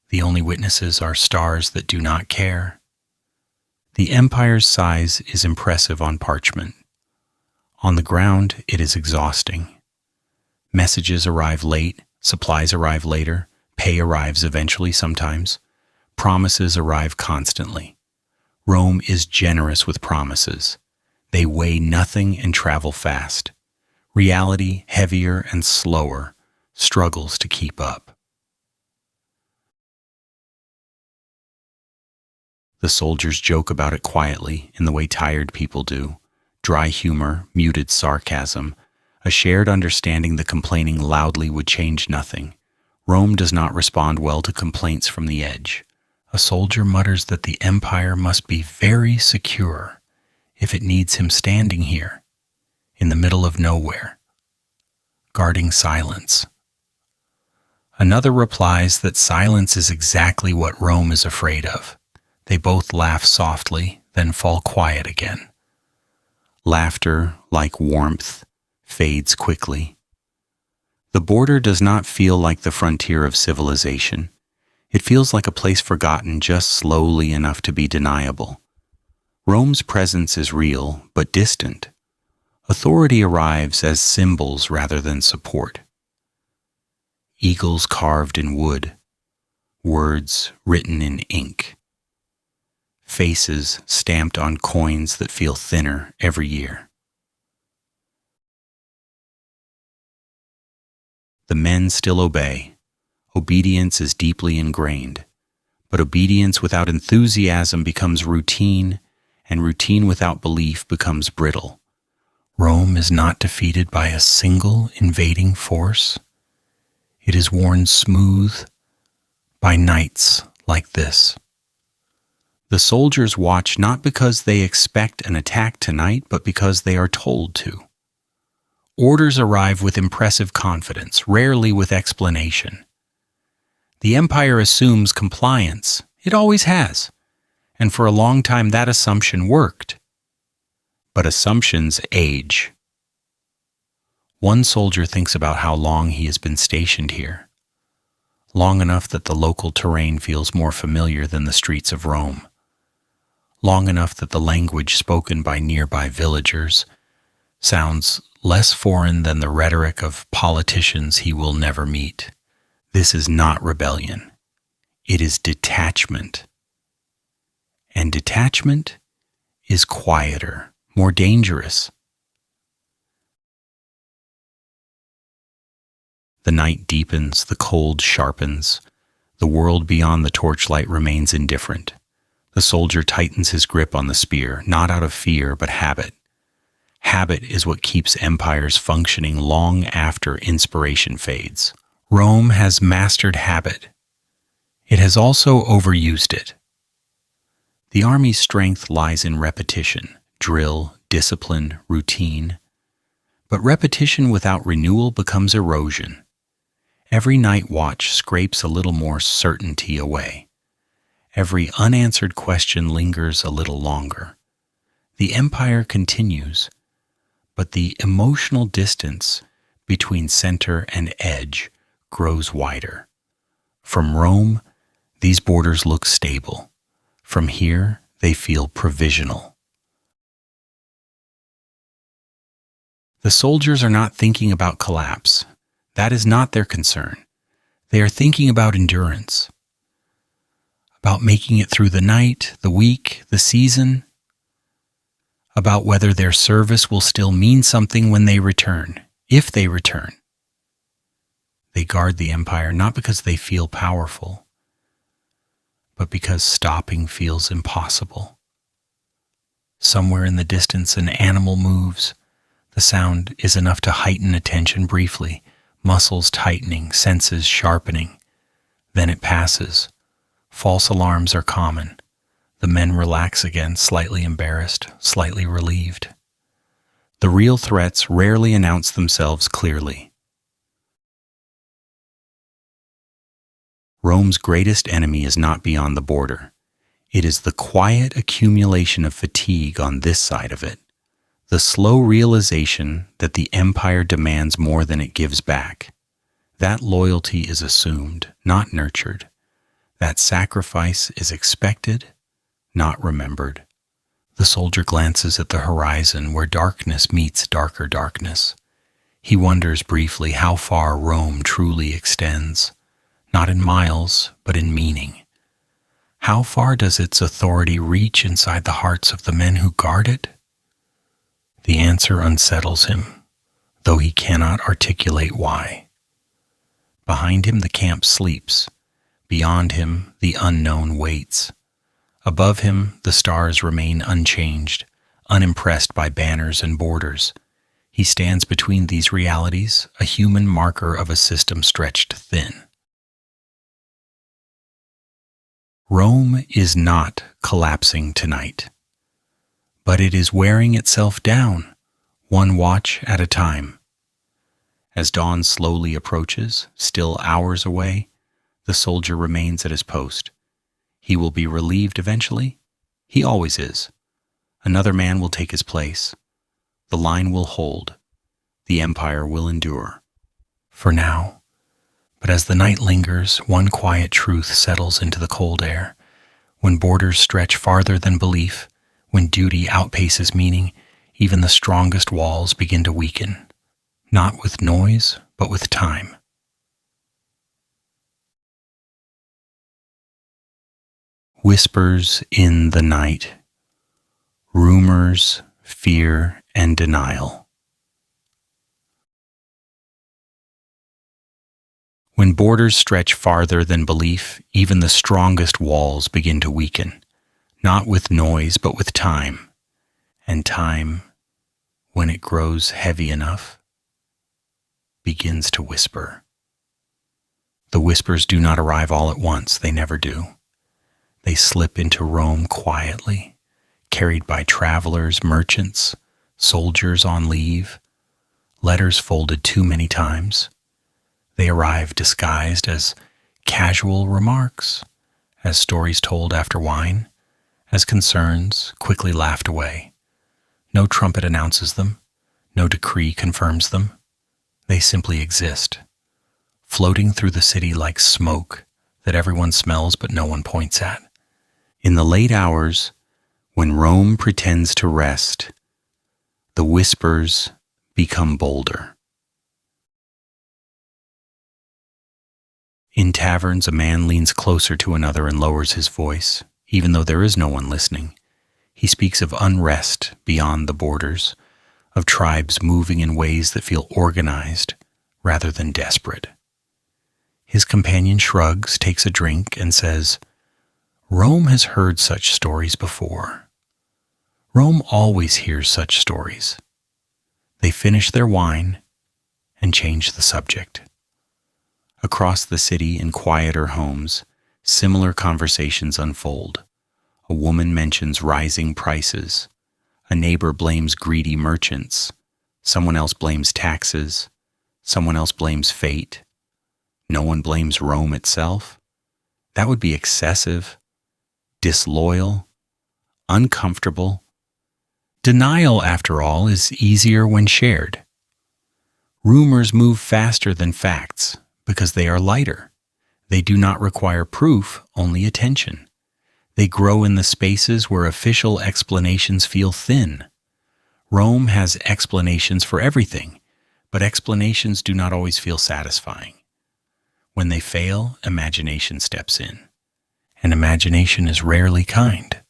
the only witnesses are stars that do not care. The empire's size is impressive on parchment. On the ground, it is exhausting. Messages arrive late, supplies arrive later, pay arrives eventually sometimes. Promises arrive constantly. Rome is generous with promises. They weigh nothing and travel fast. Reality, heavier and slower, struggles to keep up. The soldiers joke about it quietly, in the way tired people do. Dry humor, muted sarcasm, a shared understanding that complaining loudly would change nothing. Rome does not respond well to complaints from the edge. A soldier mutters that the empire must be very secure if it needs him standing here, in the middle of nowhere, guarding silence. Another replies that silence is exactly what Rome is afraid of. They both laugh softly, then fall quiet again. Laughter, like warmth, fades quickly. The border does not feel like the frontier of civilization. It feels like a place forgotten just slowly enough to be deniable. Rome's presence is real, but distant. Authority arrives as symbols rather than support. Eagles carved in wood, words written in ink, faces stamped on coins that feel thinner every year. The men still obey. Obedience is deeply ingrained. But obedience without enthusiasm becomes routine, and routine without belief becomes brittle. Rome is not defeated by a single invading force. It is worn smooth by nights like this. The soldiers watch not because they expect an attack tonight, but because they are told to. Orders arrive with impressive confidence, rarely with explanation. The empire assumes compliance. It always has. And for a long time that assumption worked. But assumptions age. One soldier thinks about how long he has been stationed here. Long enough that the local terrain feels more familiar than the streets of Rome. Long enough that the language spoken by nearby villagers sounds less foreign than the rhetoric of politicians he will never meet. This is not rebellion. It is detachment. And detachment is quieter, more dangerous. The night deepens, the cold sharpens. The world beyond the torchlight remains indifferent. The soldier tightens his grip on the spear, not out of fear, but habit. Habit is what keeps empires functioning long after inspiration fades. Rome has mastered habit. It has also overused it. The army's strength lies in repetition, drill, discipline, routine. But repetition without renewal becomes erosion. Every night watch scrapes a little more certainty away. Every unanswered question lingers a little longer. The empire continues, but the emotional distance between center and edge grows wider. From Rome, these borders look stable. From here, they feel provisional. The soldiers are not thinking about collapse. That is not their concern. They are thinking about endurance, about making it through the night, the week, the season, about whether their service will still mean something when they return, if they return. They guard the empire not because they feel powerful, but because stopping feels impossible. Somewhere in the distance, an animal moves. The sound is enough to heighten attention briefly, muscles tightening, senses sharpening. Then it passes. False alarms are common. The men relax again, slightly embarrassed, slightly relieved. The real threats rarely announce themselves clearly. Rome's greatest enemy is not beyond the border. It is the quiet accumulation of fatigue on this side of it, the slow realization that the empire demands more than it gives back. That loyalty is assumed, not nurtured. That sacrifice is expected, not remembered. The soldier glances at the horizon where darkness meets darker darkness. He wonders briefly how far Rome truly extends. Not in miles, but in meaning. How far does its authority reach inside the hearts of the men who guard it? The answer unsettles him, though he cannot articulate why. Behind him the camp sleeps. Beyond him the unknown waits. Above him the stars remain unchanged, unimpressed by banners and borders. He stands between these realities, a human marker of a system stretched thin. Rome is not collapsing tonight, but it is wearing itself down, one watch at a time. As dawn slowly approaches, still hours away, the soldier remains at his post. He will be relieved eventually. He always is. Another man will take his place. The line will hold. The empire will endure. For now. But as the night lingers, one quiet truth settles into the cold air. When borders stretch farther than belief, when duty outpaces meaning, even the strongest walls begin to weaken, not with noise, but with time. Whispers in the night, rumors, fear, and denial. When borders stretch farther than belief, even the strongest walls begin to weaken, not with noise, but with time. And time, when it grows heavy enough, begins to whisper. The whispers do not arrive all at once, they never do. They slip into Rome quietly, carried by travelers, merchants, soldiers on leave, letters folded too many times. They arrive disguised as casual remarks, as stories told after wine, as concerns quickly laughed away. No trumpet announces them, no decree confirms them. They simply exist, floating through the city like smoke that everyone smells but no one points at. In the late hours, when Rome pretends to rest, the whispers become bolder. In taverns, a man leans closer to another and lowers his voice, even though there is no one listening. He speaks of unrest beyond the borders, of tribes moving in ways that feel organized rather than desperate. His companion shrugs, takes a drink, and says, "Rome has heard such stories before. Rome always hears such stories." They finish their wine and change the subject. Across the city in quieter homes, similar conversations unfold. A woman mentions rising prices. A neighbor blames greedy merchants. Someone else blames taxes. Someone else blames fate. No one blames Rome itself. That would be excessive, disloyal, uncomfortable. Denial, after all, is easier when shared. Rumors move faster than facts because they are lighter. They do not require proof, only attention. They grow in the spaces where official explanations feel thin. Rome has explanations for everything, but explanations do not always feel satisfying. When they fail, imagination steps in, and imagination is rarely kind.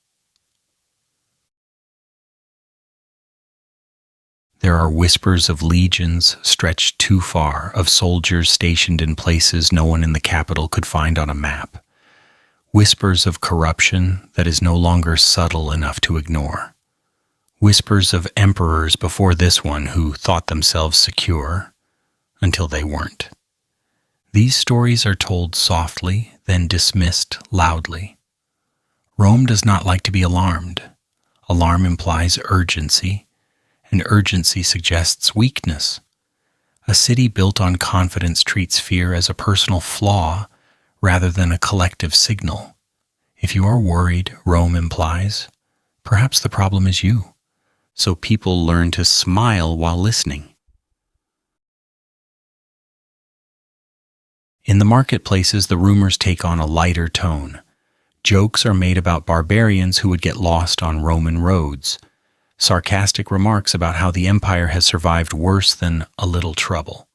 There are whispers of legions stretched too far, of soldiers stationed in places no one in the capital could find on a map. Whispers of corruption that is no longer subtle enough to ignore. Whispers of emperors before this one who thought themselves secure until they weren't. These stories are told softly, then dismissed loudly. Rome does not like to be alarmed. Alarm implies urgency, and urgency suggests weakness. A city built on confidence treats fear as a personal flaw rather than a collective signal. If you are worried, Rome implies, perhaps the problem is you. So people learn to smile while listening. In the marketplaces, the rumors take on a lighter tone. Jokes are made about barbarians who would get lost on Roman roads. Sarcastic remarks about how the empire has survived worse than a little trouble.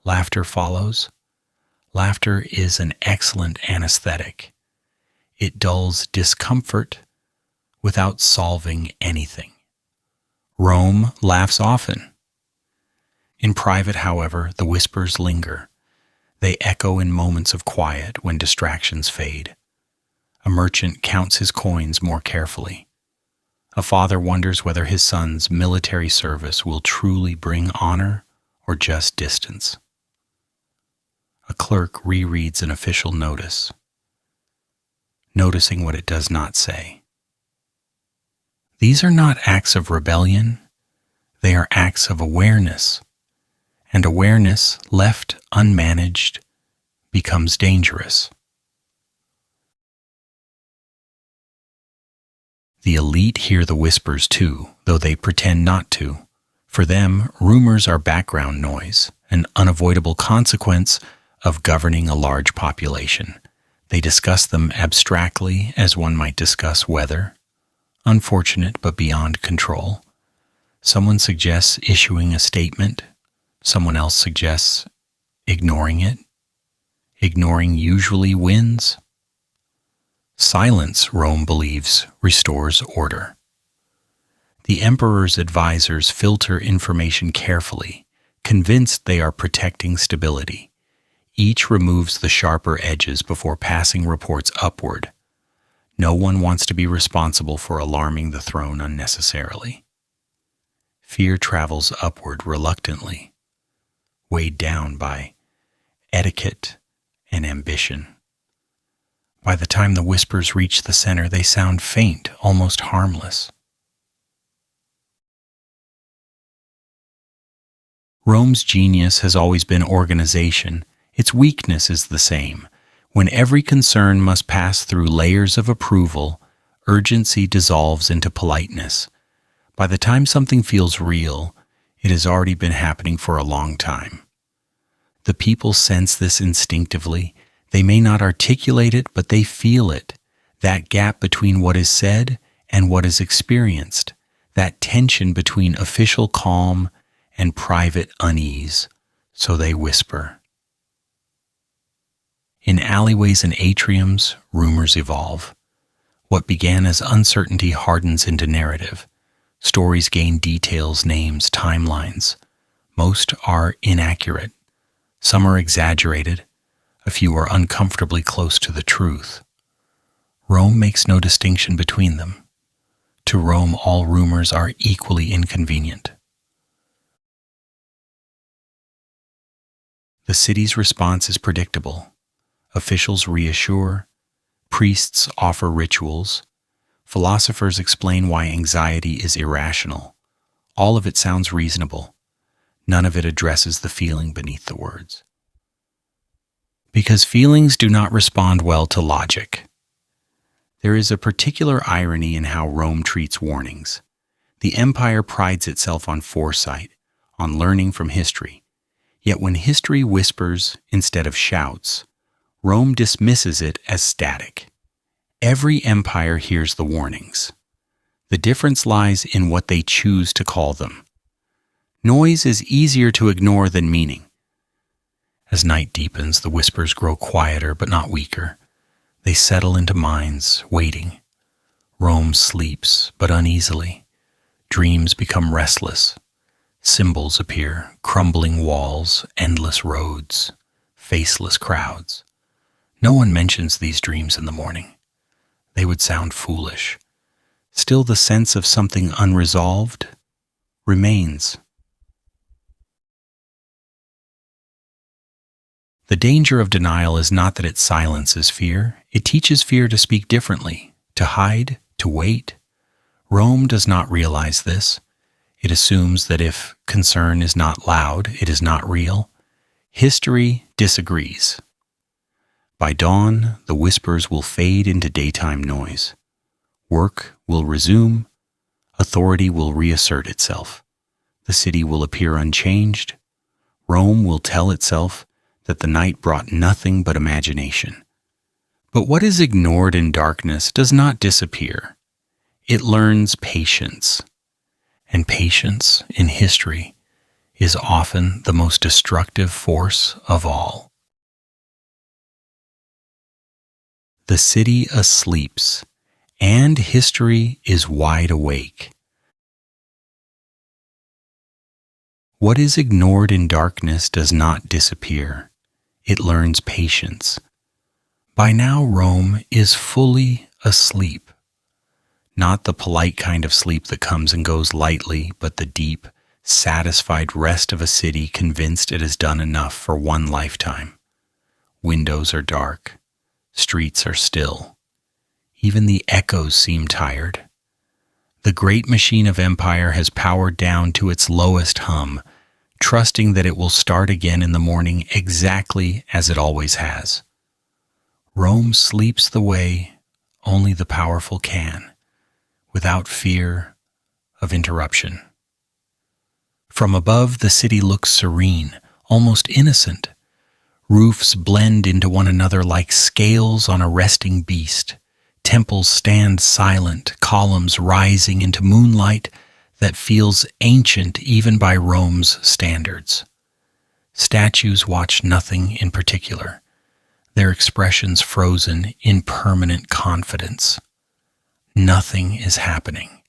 Laughter follows. Laughter is an excellent anesthetic. It dulls discomfort without solving anything. Rome laughs often. In private, however, the whispers linger. They echo in moments of quiet when distractions fade. A merchant counts his coins more carefully. A father wonders whether his son's military service will truly bring honor or just distance. A clerk rereads an official notice, noticing what it does not say. These are not acts of rebellion, they are acts of awareness, and awareness left unmanaged becomes dangerous. The elite hear the whispers too, though they pretend not to. For them, rumors are background noise, an unavoidable consequence of governing a large population. They discuss them abstractly as one might discuss weather, unfortunate but beyond control. Someone suggests issuing a statement. Someone else suggests ignoring it. Ignoring usually wins. Silence, Rome believes, restores order. The emperor's advisors filter information carefully, convinced they are protecting stability. Each removes the sharper edges before passing reports upward. No one wants to be responsible for alarming the throne unnecessarily. Fear travels upward reluctantly, weighed down by etiquette and ambition. By the time the whispers reach the center, they sound faint, almost harmless. Rome's genius has always been organization. Its weakness is the same. When every concern must pass through layers of approval, urgency dissolves into politeness. By the time something feels real, it has already been happening for a long time. The people sense this instinctively. They may not articulate it, but they feel it. That gap between what is said and what is experienced. That tension between official calm and private unease. So they whisper. In alleyways and atriums, rumors evolve. What began as uncertainty hardens into narrative. Stories gain details, names, timelines. Most are inaccurate. Some are exaggerated. A few are uncomfortably close to the truth. Rome makes no distinction between them. To Rome, all rumors are equally inconvenient. The city's response is predictable. Officials reassure, priests offer rituals, philosophers explain why anxiety is irrational. All of it sounds reasonable. None of it addresses the feeling beneath the words. Because feelings do not respond well to logic. There is a particular irony in how Rome treats warnings. The empire prides itself on foresight, on learning from history. Yet when history whispers instead of shouts, Rome dismisses it as static. Every empire hears the warnings. The difference lies in what they choose to call them. Noise is easier to ignore than meaning. As night deepens, the whispers grow quieter but not weaker. They settle into minds, waiting. Rome sleeps, but uneasily. Dreams become restless. Symbols appear, crumbling walls, endless roads, faceless crowds. No one mentions these dreams in the morning. They would sound foolish. Still, the sense of something unresolved remains. The danger of denial is not that it silences fear. It teaches fear to speak differently, to hide, to wait. Rome does not realize this. It assumes that if concern is not loud, it is not real. History disagrees. By dawn, the whispers will fade into daytime noise. Work will resume. Authority will reassert itself. The city will appear unchanged. Rome will tell itself that the night brought nothing but imagination. But what is ignored in darkness does not disappear. It learns patience. And patience in history is often the most destructive force of all. The city asleeps, and history is wide awake. What is ignored in darkness does not disappear. It learns patience. By now, Rome is fully asleep. Not the polite kind of sleep that comes and goes lightly, but the deep, satisfied rest of a city convinced it has done enough for one lifetime. Windows are dark. Streets are still. Even the echoes seem tired. The great machine of empire has powered down to its lowest hum, trusting that it will start again in the morning exactly as it always has. Rome sleeps the way only the powerful can, without fear of interruption. From above, the city looks serene, almost innocent. Roofs blend into one another like scales on a resting beast. Temples stand silent, columns rising into moonlight. that feels ancient even by Rome's standards. Statues watch nothing in particular, their expressions frozen in permanent confidence. Nothing is happening.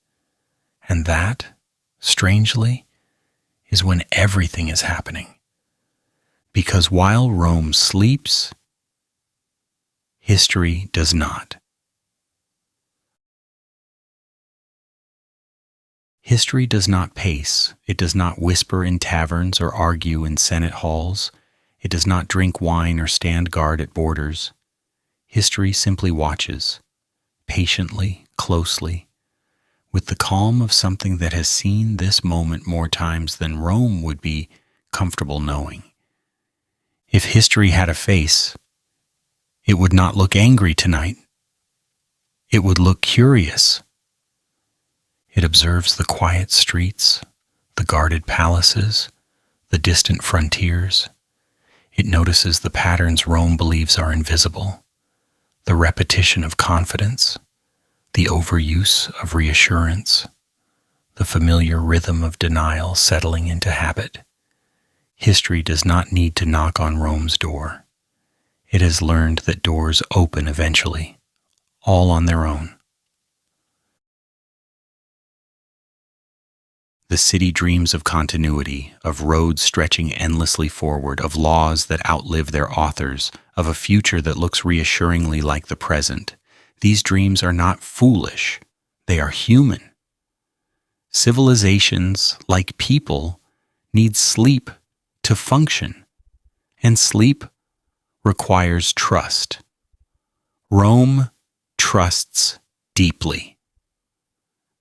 And that, strangely, is when everything is happening. Because while Rome sleeps, history does not. History does not pace. It does not whisper in taverns or argue in Senate halls. It does not drink wine or stand guard at borders. History simply watches, patiently, closely, with the calm of something that has seen this moment more times than Rome would be comfortable knowing. If history had a face, it would not look angry tonight. It would look curious. It observes the quiet streets, the guarded palaces, the distant frontiers. It notices the patterns Rome believes are invisible, the repetition of confidence, the overuse of reassurance, the familiar rhythm of denial settling into habit. History does not need to knock on Rome's door. It has learned that doors open eventually, all on their own. The city dreams of continuity, of roads stretching endlessly forward, of laws that outlive their authors, of a future that looks reassuringly like the present. These dreams are not foolish. They are human. Civilizations, like people, need sleep to function, and sleep requires trust. Rome trusts deeply.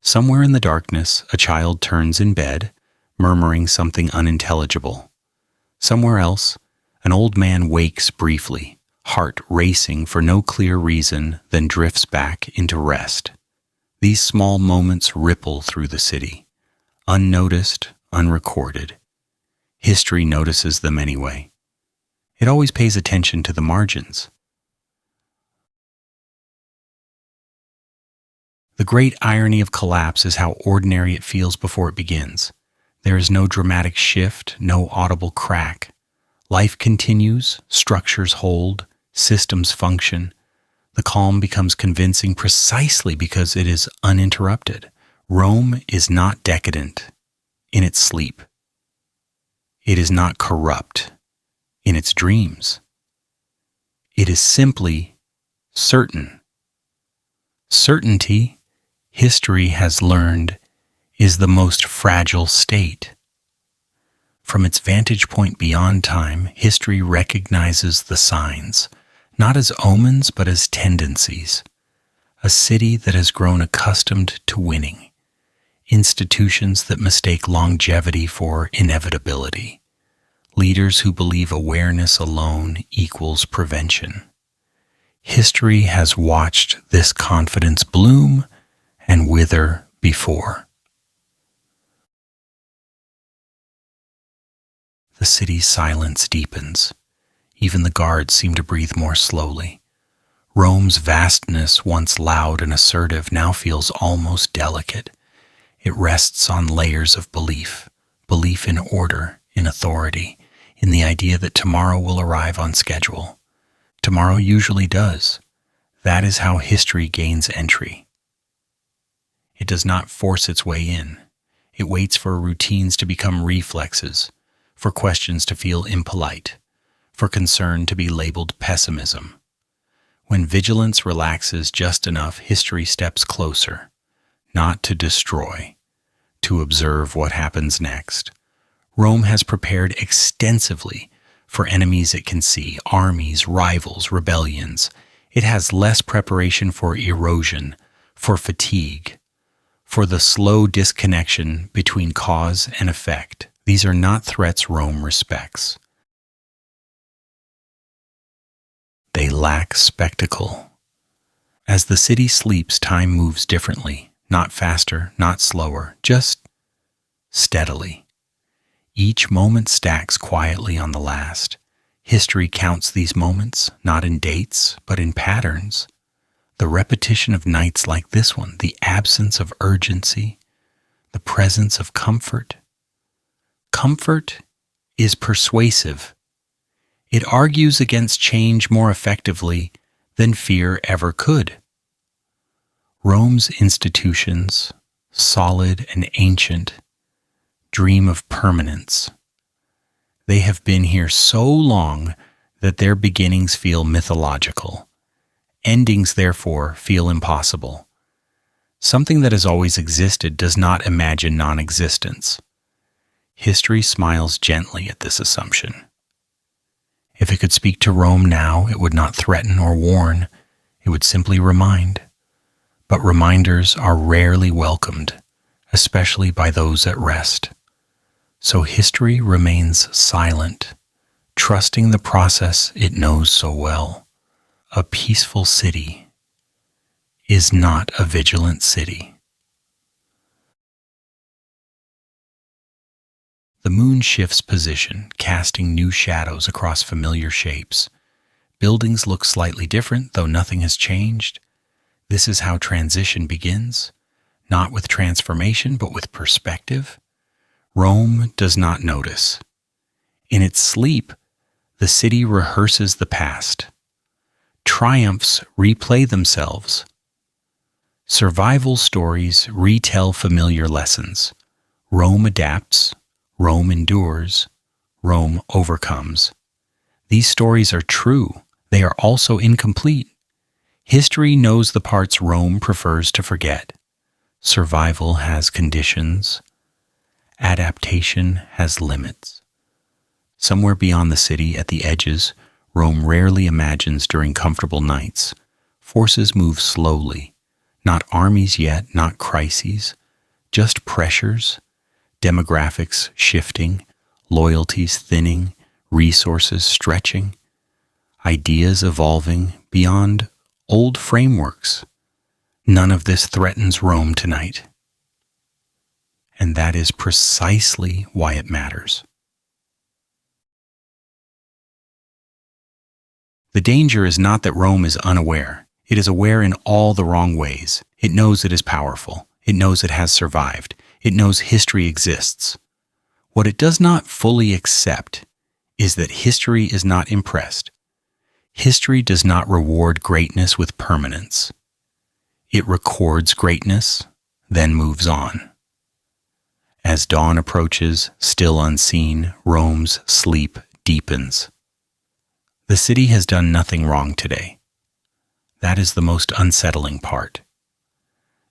Somewhere in the darkness, a child turns in bed, murmuring something unintelligible. Somewhere else, an old man wakes briefly, heart racing for no clear reason, then drifts back into rest. These small moments ripple through the city, unnoticed, unrecorded. History notices them anyway. It always pays attention to the margins. The great irony of collapse is how ordinary it feels before it begins. There is no dramatic shift, no audible crack. Life continues, structures hold, systems function. The calm becomes convincing precisely because it is uninterrupted. Rome is not decadent in its sleep. It is not corrupt in its dreams. It is simply certain. Certainty, history has learned, is the most fragile state. From its vantage point beyond time, history recognizes the signs, not as omens but as tendencies. A city that has grown accustomed to winning. Institutions that mistake longevity for inevitability. Leaders who believe awareness alone equals prevention. History has watched this confidence bloom and wither before. The city's silence deepens. Even the guards seem to breathe more slowly. Rome's vastness, once loud and assertive, now feels almost delicate. It rests on layers of belief in order, in authority, in the idea that tomorrow will arrive on schedule. Tomorrow usually does. That is how history gains entry. It does not force its way in. It waits for routines to become reflexes, for questions to feel impolite, for concern to be labeled pessimism. When vigilance relaxes just enough, history steps closer, not to destroy, to observe what happens next. Rome has prepared extensively for enemies it can see, armies, rivals, rebellions. It has less preparation for erosion, for fatigue, for the slow disconnection between cause and effect. These are not threats Rome respects. They lack spectacle. As the city sleeps, time moves differently, not faster, not slower, just steadily. Each moment stacks quietly on the last. History counts these moments, not in dates, but in patterns. The repetition of nights like this one, the absence of urgency, the presence of comfort. Comfort is persuasive. It argues against change more effectively than fear ever could. Rome's institutions, solid and ancient, dream of permanence. They have been here so long that their beginnings feel mythological. Endings, therefore, feel impossible. Something that has always existed does not imagine non-existence. History smiles gently at this assumption. If it could speak to Rome now, it would not threaten or warn, it would simply remind. But reminders are rarely welcomed, especially by those at rest. So history remains silent, trusting the process it knows so well. A peaceful city is not a vigilant city. The moon shifts position, casting new shadows across familiar shapes. Buildings look slightly different, though nothing has changed. This is how transition begins, not with transformation, but with perspective. Rome does not notice. In its sleep, the city rehearses the past. Triumphs replay themselves. Survival stories retell familiar lessons. Rome adapts, Rome endures, Rome overcomes. These stories are true. They are also incomplete. History knows the parts Rome prefers to forget. Survival has conditions. Adaptation has limits. Somewhere beyond the city, at the edges, Rome rarely imagines during comfortable nights. Forces move slowly. Not armies yet, not crises, just pressures, demographics shifting, loyalties thinning, resources stretching, ideas evolving beyond old frameworks. None of this threatens Rome tonight. And that is precisely why it matters. The danger is not that Rome is unaware. It is aware in all the wrong ways. It knows it is powerful. It knows it has survived. It knows history exists. What it does not fully accept is that history is not impressed. History does not reward greatness with permanence. It records greatness, then moves on. As dawn approaches, still unseen, Rome's sleep deepens. The city has done nothing wrong today. That is the most unsettling part.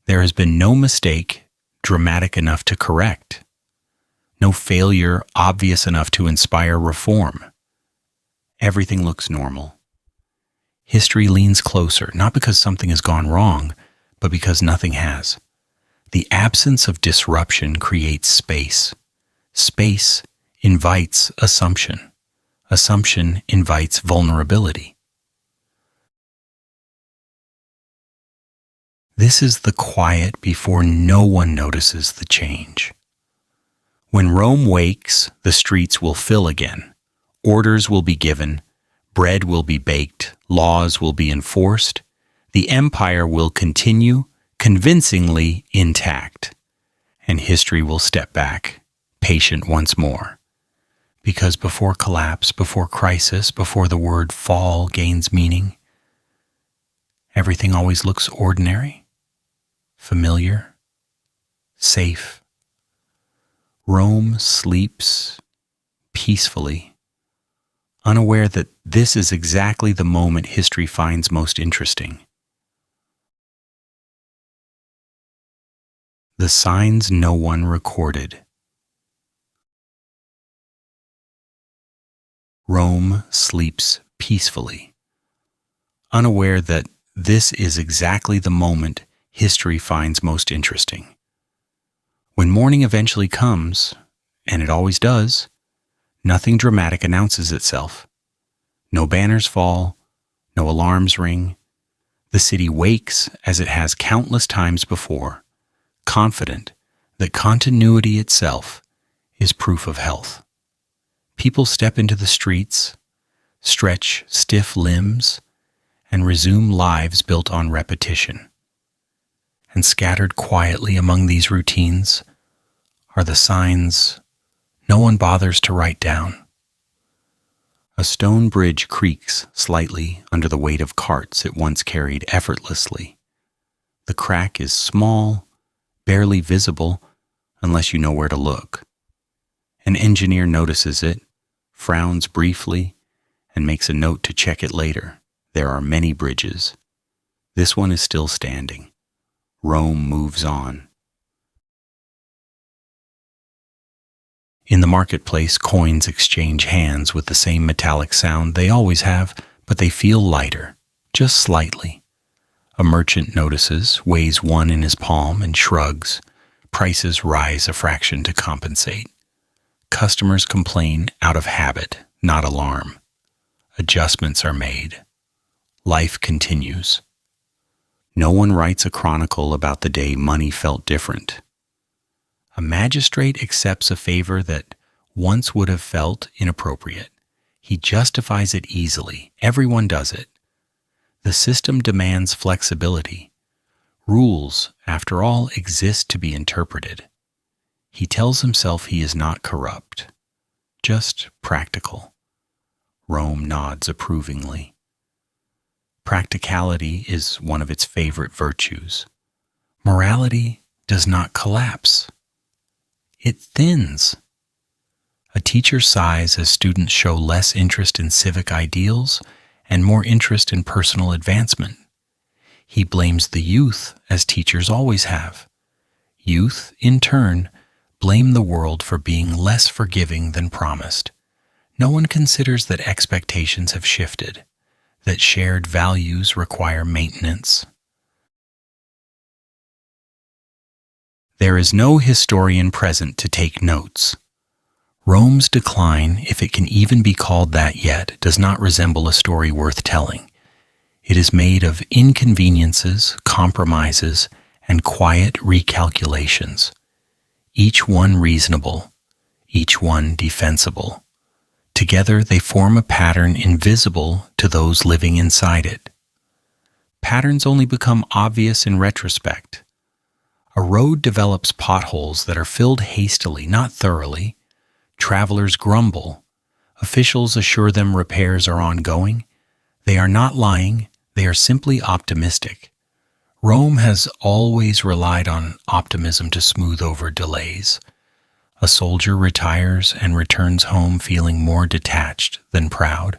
There has been no mistake dramatic enough to correct, no failure obvious enough to inspire reform. Everything looks normal. History leans closer, not because something has gone wrong, but because nothing has. The absence of disruption creates space. Space invites assumption. Assumption invites vulnerability. This is the quiet before no one notices the change. When Rome wakes, the streets will fill again. Orders will be given. Bread will be baked. Laws will be enforced. The empire will continue, convincingly intact. And history will step back, patient once more. Because before collapse, before crisis, before the word fall gains meaning, everything always looks ordinary, familiar, safe. Rome sleeps peacefully, unaware that this is exactly the moment history finds most interesting. The signs no one recorded. Rome sleeps peacefully, unaware that this is exactly the moment history finds most interesting. When morning eventually comes, and it always does, nothing dramatic announces itself. No banners fall, no alarms ring. The city wakes as it has countless times before, confident that continuity itself is proof of health. People step into the streets, stretch stiff limbs, and resume lives built on repetition. And scattered quietly among these routines are the signs no one bothers to write down. A stone bridge creaks slightly under the weight of carts it once carried effortlessly. The crack is small, barely visible unless you know where to look. An engineer notices it, frowns briefly, and makes a note to check it later. There are many bridges. This one is still standing. Rome moves on. In the marketplace, coins exchange hands with the same metallic sound they always have, but they feel lighter, just slightly. A merchant notices, weighs one in his palm, and shrugs. Prices rise a fraction to compensate. Customers complain out of habit, not alarm. Adjustments are made. Life continues. No one writes a chronicle about the day money felt different. A magistrate accepts a favor that once would have felt inappropriate. He justifies it easily. Everyone does it. The system demands flexibility. Rules, after all, exist to be interpreted. He tells himself he is not corrupt, just practical. Rome nods approvingly. Practicality is one of its favorite virtues. Morality does not collapse. It thins. A teacher sighs as students show less interest in civic ideals and more interest in personal advancement. He blames the youth, as teachers always have. Youth, in turn, blame the world for being less forgiving than promised. No one considers that expectations have shifted, that shared values require maintenance. There is no historian present to take notes. Rome's decline, if it can even be called that yet, does not resemble a story worth telling. It is made of inconveniences, compromises, and quiet recalculations, each one reasonable, each one defensible. Together they form a pattern invisible to those living inside it. Patterns only become obvious in retrospect. A road develops potholes that are filled hastily, not thoroughly. Travelers grumble. Officials assure them repairs are ongoing. They are not lying, they are simply optimistic. Rome has always relied on optimism to smooth over delays. A soldier retires and returns home feeling more detached than proud.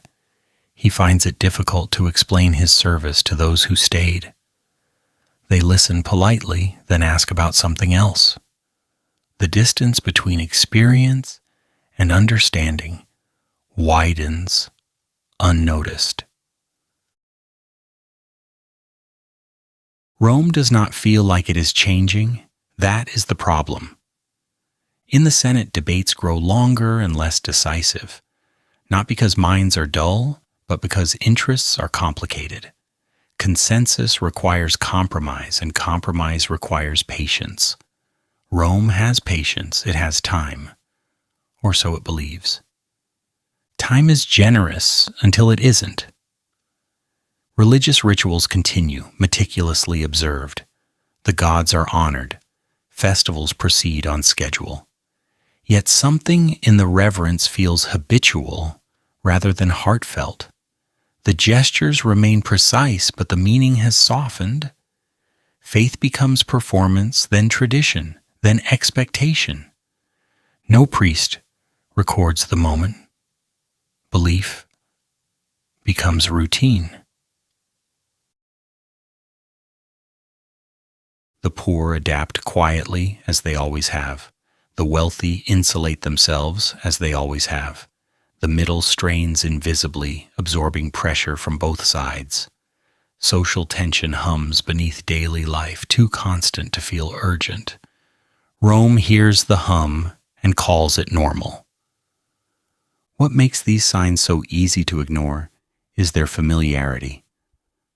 He finds it difficult to explain his service to those who stayed. They listen politely, then ask about something else. The distance between experience and understanding widens unnoticed. Rome does not feel like it is changing. That is the problem. In the Senate, debates grow longer and less decisive, not because minds are dull, but because interests are complicated. Consensus requires compromise, and compromise requires patience. Rome has patience, it has time, or so it believes. Time is generous until it isn't. Religious rituals continue, meticulously observed. The gods are honored. Festivals proceed on schedule. Yet something in the reverence feels habitual rather than heartfelt. The gestures remain precise, but the meaning has softened. Faith becomes performance, then tradition, then expectation. No priest records the moment. Belief becomes routine. The poor adapt quietly, as they always have. The wealthy insulate themselves, as they always have. The middle strains invisibly, absorbing pressure from both sides. Social tension hums beneath daily life, too constant to feel urgent. Rome hears the hum and calls it normal. What makes these signs so easy to ignore is their familiarity.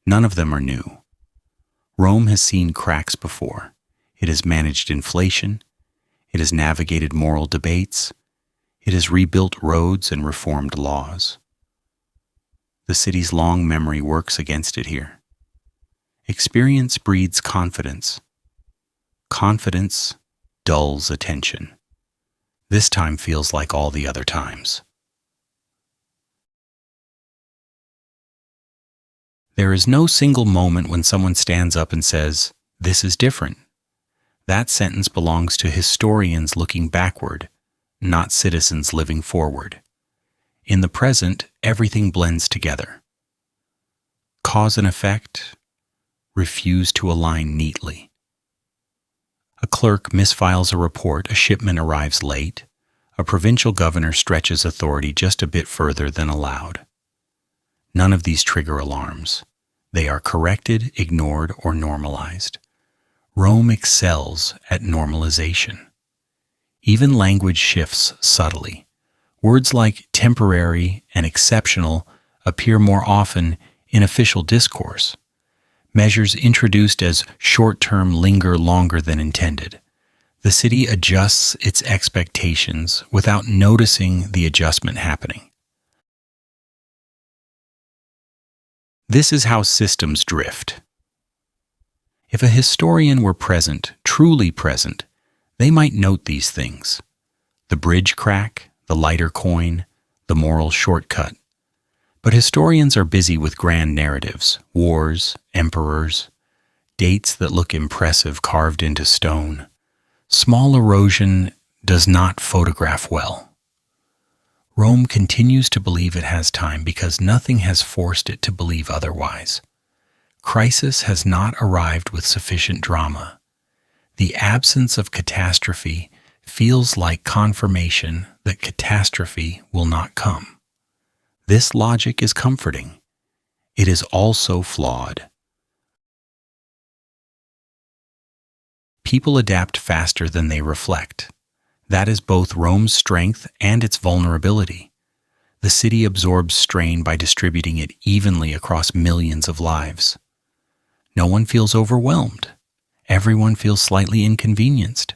None of them are new. Rome has seen cracks before. It has managed inflation. It has navigated moral debates. It has rebuilt roads and reformed laws. The city's long memory works against it here. Experience breeds confidence. Confidence dulls attention. This time feels like all the other times. There is no single moment when someone stands up and says, "This is different." That sentence belongs to historians looking backward, not citizens living forward. In the present, everything blends together. Cause and effect refuse to align neatly. A clerk misfiles a report, a shipment arrives late, a provincial governor stretches authority just a bit further than allowed. None of these trigger alarms. They are corrected, ignored, or normalized. Rome excels at normalization. Even language shifts subtly. Words like temporary and exceptional appear more often in official discourse. Measures introduced as short-term linger longer than intended. The city adjusts its expectations without noticing the adjustment happening. This is how systems drift. If a historian were present, truly present, they might note these things: the bridge crack, the lighter coin, the moral shortcut. But historians are busy with grand narratives, wars, emperors, dates that look impressive carved into stone. Small erosion does not photograph well. Rome continues to believe it has time because nothing has forced it to believe otherwise. Crisis has not arrived with sufficient drama. The absence of catastrophe feels like confirmation that catastrophe will not come. This logic is comforting. It is also flawed. People adapt faster than they reflect. That is both Rome's strength and its vulnerability. The city absorbs strain by distributing it evenly across millions of lives. No one feels overwhelmed. Everyone feels slightly inconvenienced.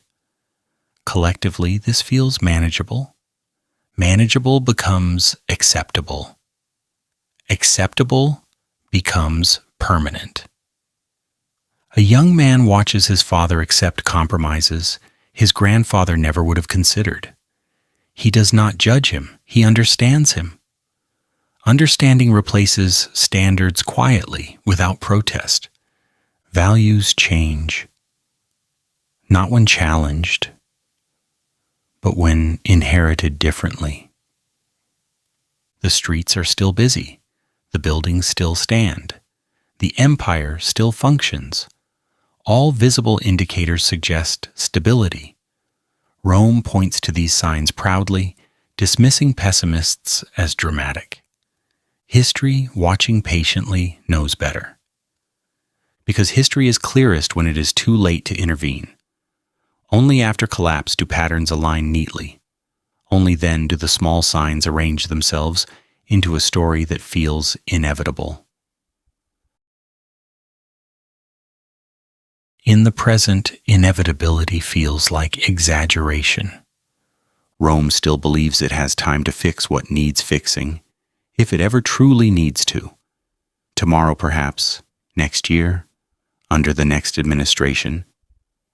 Collectively, this feels manageable. Manageable becomes acceptable. Acceptable becomes permanent. A young man watches his father accept compromises his grandfather never would have considered. He does not judge him, he understands him. Understanding replaces standards quietly, without protest. Values change, not when challenged, but when inherited differently. The streets are still busy, the buildings still stand, the empire still functions. All visible indicators suggest stability. Rome points to these signs proudly, dismissing pessimists as dramatic. History, watching patiently, knows better. Because history is clearest when it is too late to intervene. Only after collapse do patterns align neatly. Only then do the small signs arrange themselves into a story that feels inevitable. In the present, inevitability feels like exaggeration. Rome still believes it has time to fix what needs fixing, if it ever truly needs to. Tomorrow perhaps, next year, under the next administration,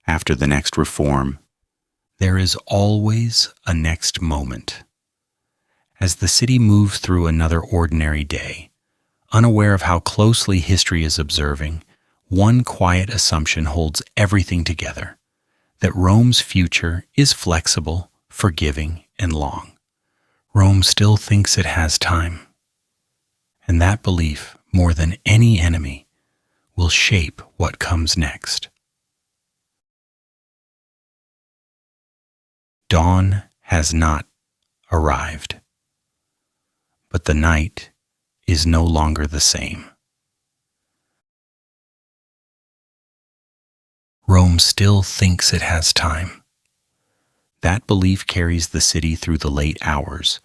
after the next reform. There is always a next moment. As the city moves through another ordinary day, unaware of how closely history is observing, one quiet assumption holds everything together: that Rome's future is flexible, forgiving, and long. Rome still thinks it has time. And that belief, more than any enemy, will shape what comes next. Dawn has not arrived, but the night is no longer the same. Rome still thinks it has time. That belief carries the city through the late hours,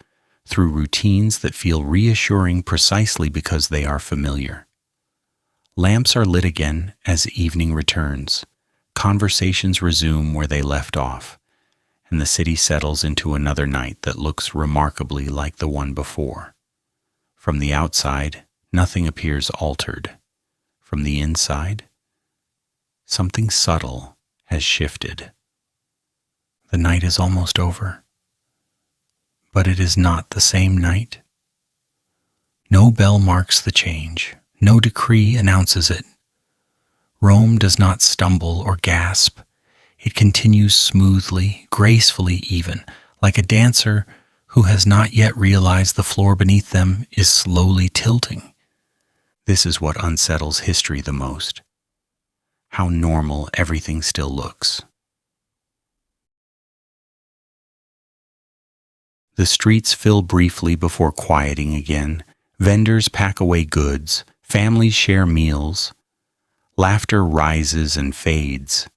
through routines that feel reassuring precisely because they are familiar. Lamps are lit again as evening returns. Conversations resume where they left off, and the city settles into another night that looks remarkably like the one before. From the outside, nothing appears altered. From the inside, something subtle has shifted. The night is almost over. but it is not the same night. No bell marks the change, no decree announces it. Rome does not stumble or gasp. It continues smoothly, gracefully even, like a dancer who has not yet realized the floor beneath them is slowly tilting. This is what unsettles history the most. How normal everything still looks. The streets fill briefly before quieting again. Vendors pack away goods. Families share meals. Laughter rises and fades.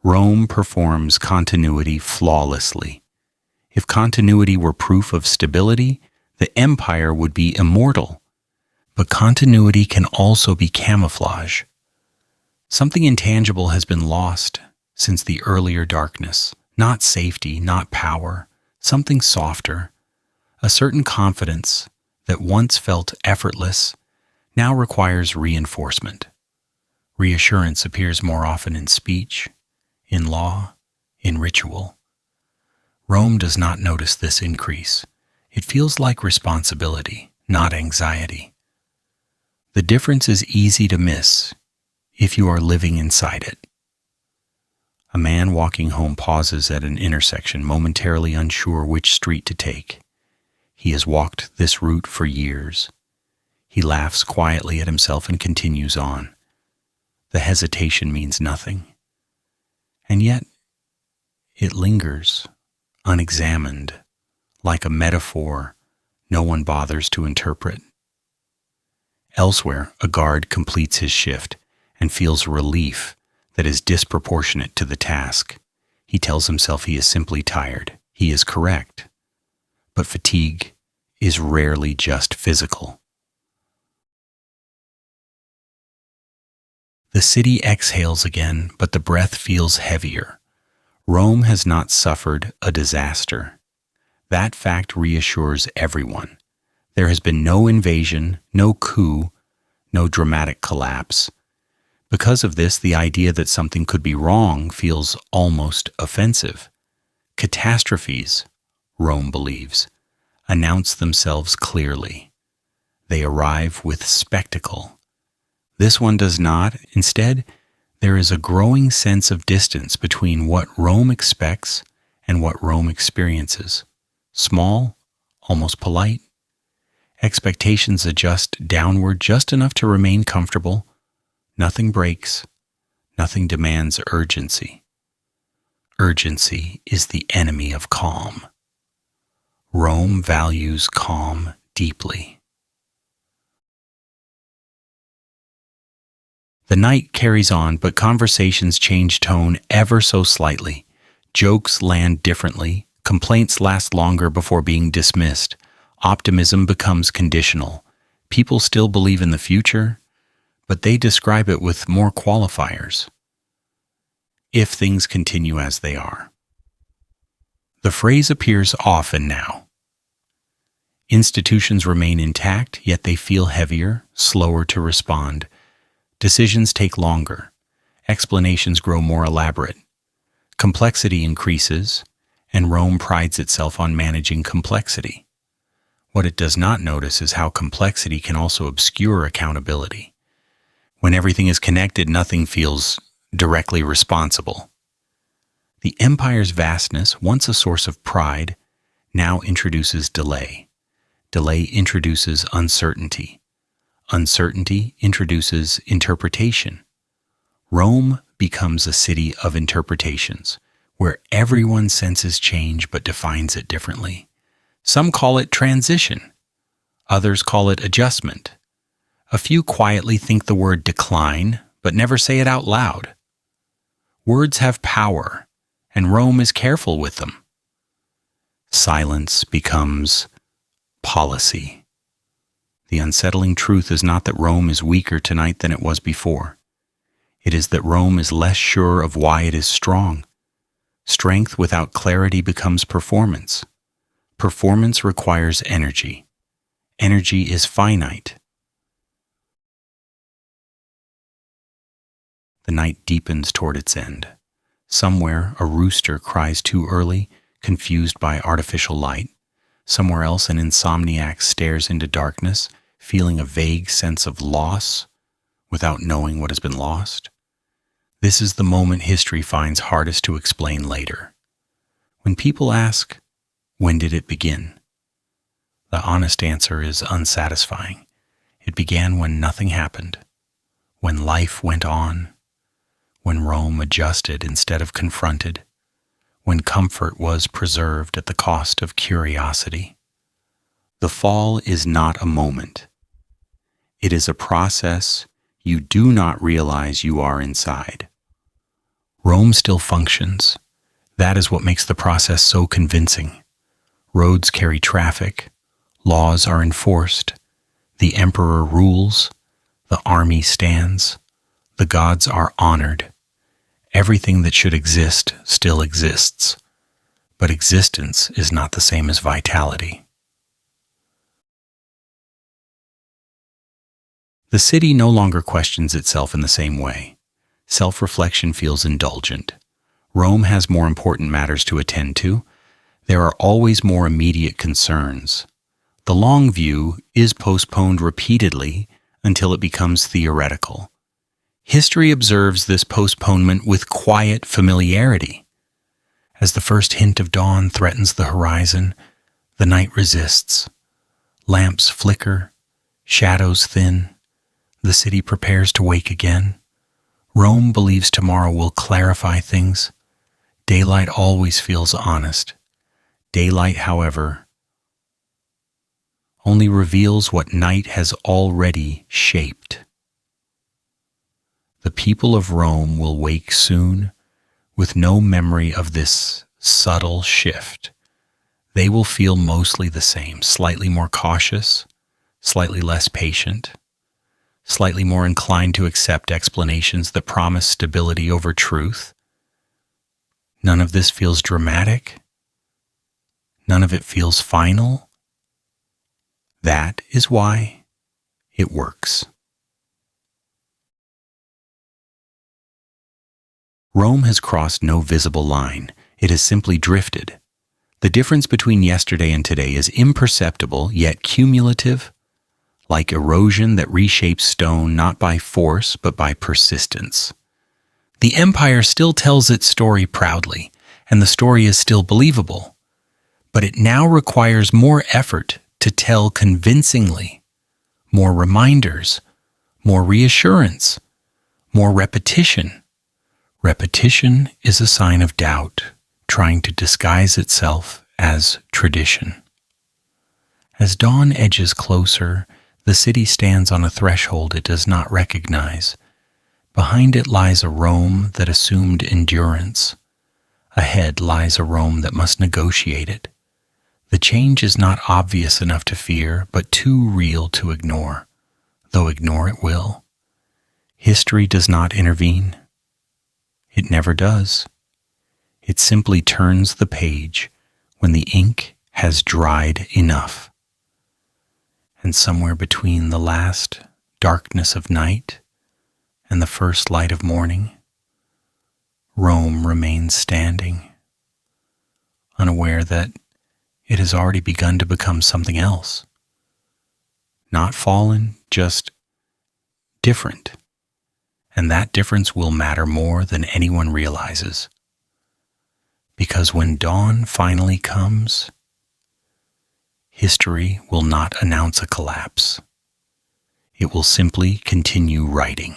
Rome performs continuity flawlessly. If continuity were proof of stability, the empire would be immortal. But continuity can also be camouflage. Something intangible has been lost since the earlier darkness. Not safety, not power, something softer. A certain confidence that once felt effortless now requires reinforcement. Reassurance appears more often in speech, in law, in ritual. Rome does not notice this increase. It feels like responsibility, not anxiety. The difference is easy to miss if you are living inside it. A man walking home pauses at an intersection, momentarily unsure which street to take. He has walked this route for years. He laughs quietly at himself and continues on. The hesitation means nothing. And yet, it lingers, unexamined, like a metaphor no one bothers to interpret. Elsewhere, a guard completes his shift and feels relief that is disproportionate to the task. He tells himself he is simply tired. He is correct. But fatigue is rarely just physical. The city exhales again, but the breath feels heavier. Rome has not suffered a disaster. That fact reassures everyone. There has been no invasion, no coup, no dramatic collapse. Because of this, the idea that something could be wrong feels almost offensive. Catastrophes, Rome believes, announce themselves clearly. They arrive with spectacle. This one does not. Instead, there is a growing sense of distance between what Rome expects and what Rome experiences. Small, almost polite. Expectations adjust downward just enough to remain comfortable. Nothing breaks. Nothing demands urgency. Urgency is the enemy of calm. Rome values calm deeply. The night carries on, but conversations change tone ever so slightly. Jokes land differently. Complaints last longer before being dismissed. Optimism becomes conditional. People still believe in the future, but they describe it with more qualifiers. If things continue as they are. The phrase appears often now. Institutions remain intact, yet they feel heavier, slower to respond. Decisions take longer. Explanations grow more elaborate. Complexity increases, and Rome prides itself on managing complexity. What it does not notice is how complexity can also obscure accountability. When everything is connected, nothing feels directly responsible. The empire's vastness, once a source of pride, now introduces delay. Delay introduces uncertainty. Uncertainty introduces interpretation. Rome becomes a city of interpretations, where everyone senses change but defines it differently. Some call it transition. Others call it adjustment. A few quietly think the word decline, but never say it out loud. Words have power, and Rome is careful with them. Silence becomes policy. The unsettling truth is not that Rome is weaker tonight than it was before. It is that Rome is less sure of why it is strong. Strength without clarity becomes performance. Performance requires energy. Energy is finite. The night deepens toward its end. Somewhere, a rooster cries too early, confused by artificial light. Somewhere else, an insomniac stares into darkness, feeling a vague sense of loss without knowing what has been lost. This is the moment history finds hardest to explain later. When people ask, when did it begin? The honest answer is unsatisfying. It began when nothing happened, when life went on, when Rome adjusted instead of confronted, when comfort was preserved at the cost of curiosity. The fall is not a moment. It is a process you do not realize you are inside. Rome still functions. That is what makes the process so convincing. Roads carry traffic. Laws are enforced. The emperor rules. The army stands. The gods are honored. Everything that should exist still exists. But existence is not the same as vitality. The city no longer questions itself in the same way. Self-reflection feels indulgent. Rome has more important matters to attend to. There are always more immediate concerns. The long view is postponed repeatedly until it becomes theoretical. History observes this postponement with quiet familiarity. As the first hint of dawn threatens the horizon, the night resists. Lamps flicker, shadows thin. The city prepares to wake again. Rome believes tomorrow will clarify things. Daylight always feels honest. Daylight, however, only reveals what night has already shaped. The people of Rome will wake soon with no memory of this subtle shift. They will feel mostly the same, slightly more cautious, slightly less patient, slightly more inclined to accept explanations that promise stability over truth. None of this feels dramatic. None of it feels final. That is why it works. Rome has crossed no visible line. It has simply drifted. The difference between yesterday and today is imperceptible, yet cumulative, like erosion that reshapes stone not by force but by persistence. The empire still tells its story proudly, and the story is still believable, but it now requires more effort to tell convincingly, more reminders, more reassurance, more repetition. Repetition is a sign of doubt, trying to disguise itself as tradition. As dawn edges closer, the city stands on a threshold it does not recognize. Behind it lies a Rome that assumed endurance. Ahead lies a Rome that must negotiate it. The change is not obvious enough to fear, but too real to ignore, though ignore it will. History does not intervene. It never does. It simply turns the page when the ink has dried enough. And somewhere between the last darkness of night and the first light of morning, Rome remains standing, unaware that it has already begun to become something else. Not fallen, just different. And that difference will matter more than anyone realizes. Because when dawn finally comes, history will not announce a collapse. It will simply continue writing.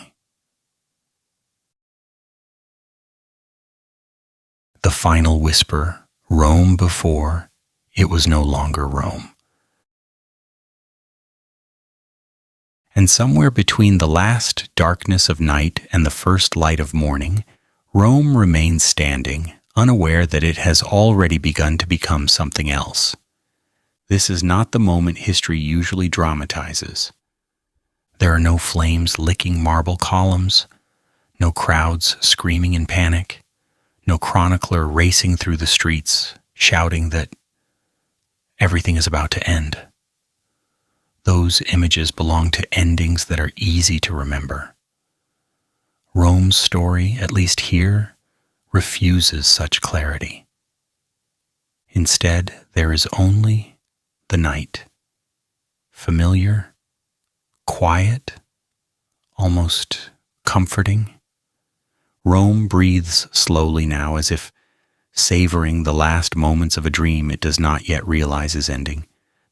The final whisper, Rome before it was no longer Rome. And somewhere between the last darkness of night and the first light of morning, Rome remains standing, unaware that it has already begun to become something else. This is not the moment history usually dramatizes. There are no flames licking marble columns, no crowds screaming in panic, no chronicler racing through the streets, shouting that everything is about to end. Those images belong to endings that are easy to remember. Rome's story, at least here, refuses such clarity. Instead, there is only the night. Familiar, quiet, almost comforting. Rome breathes slowly now, as if savoring the last moments of a dream it does not yet realize is ending.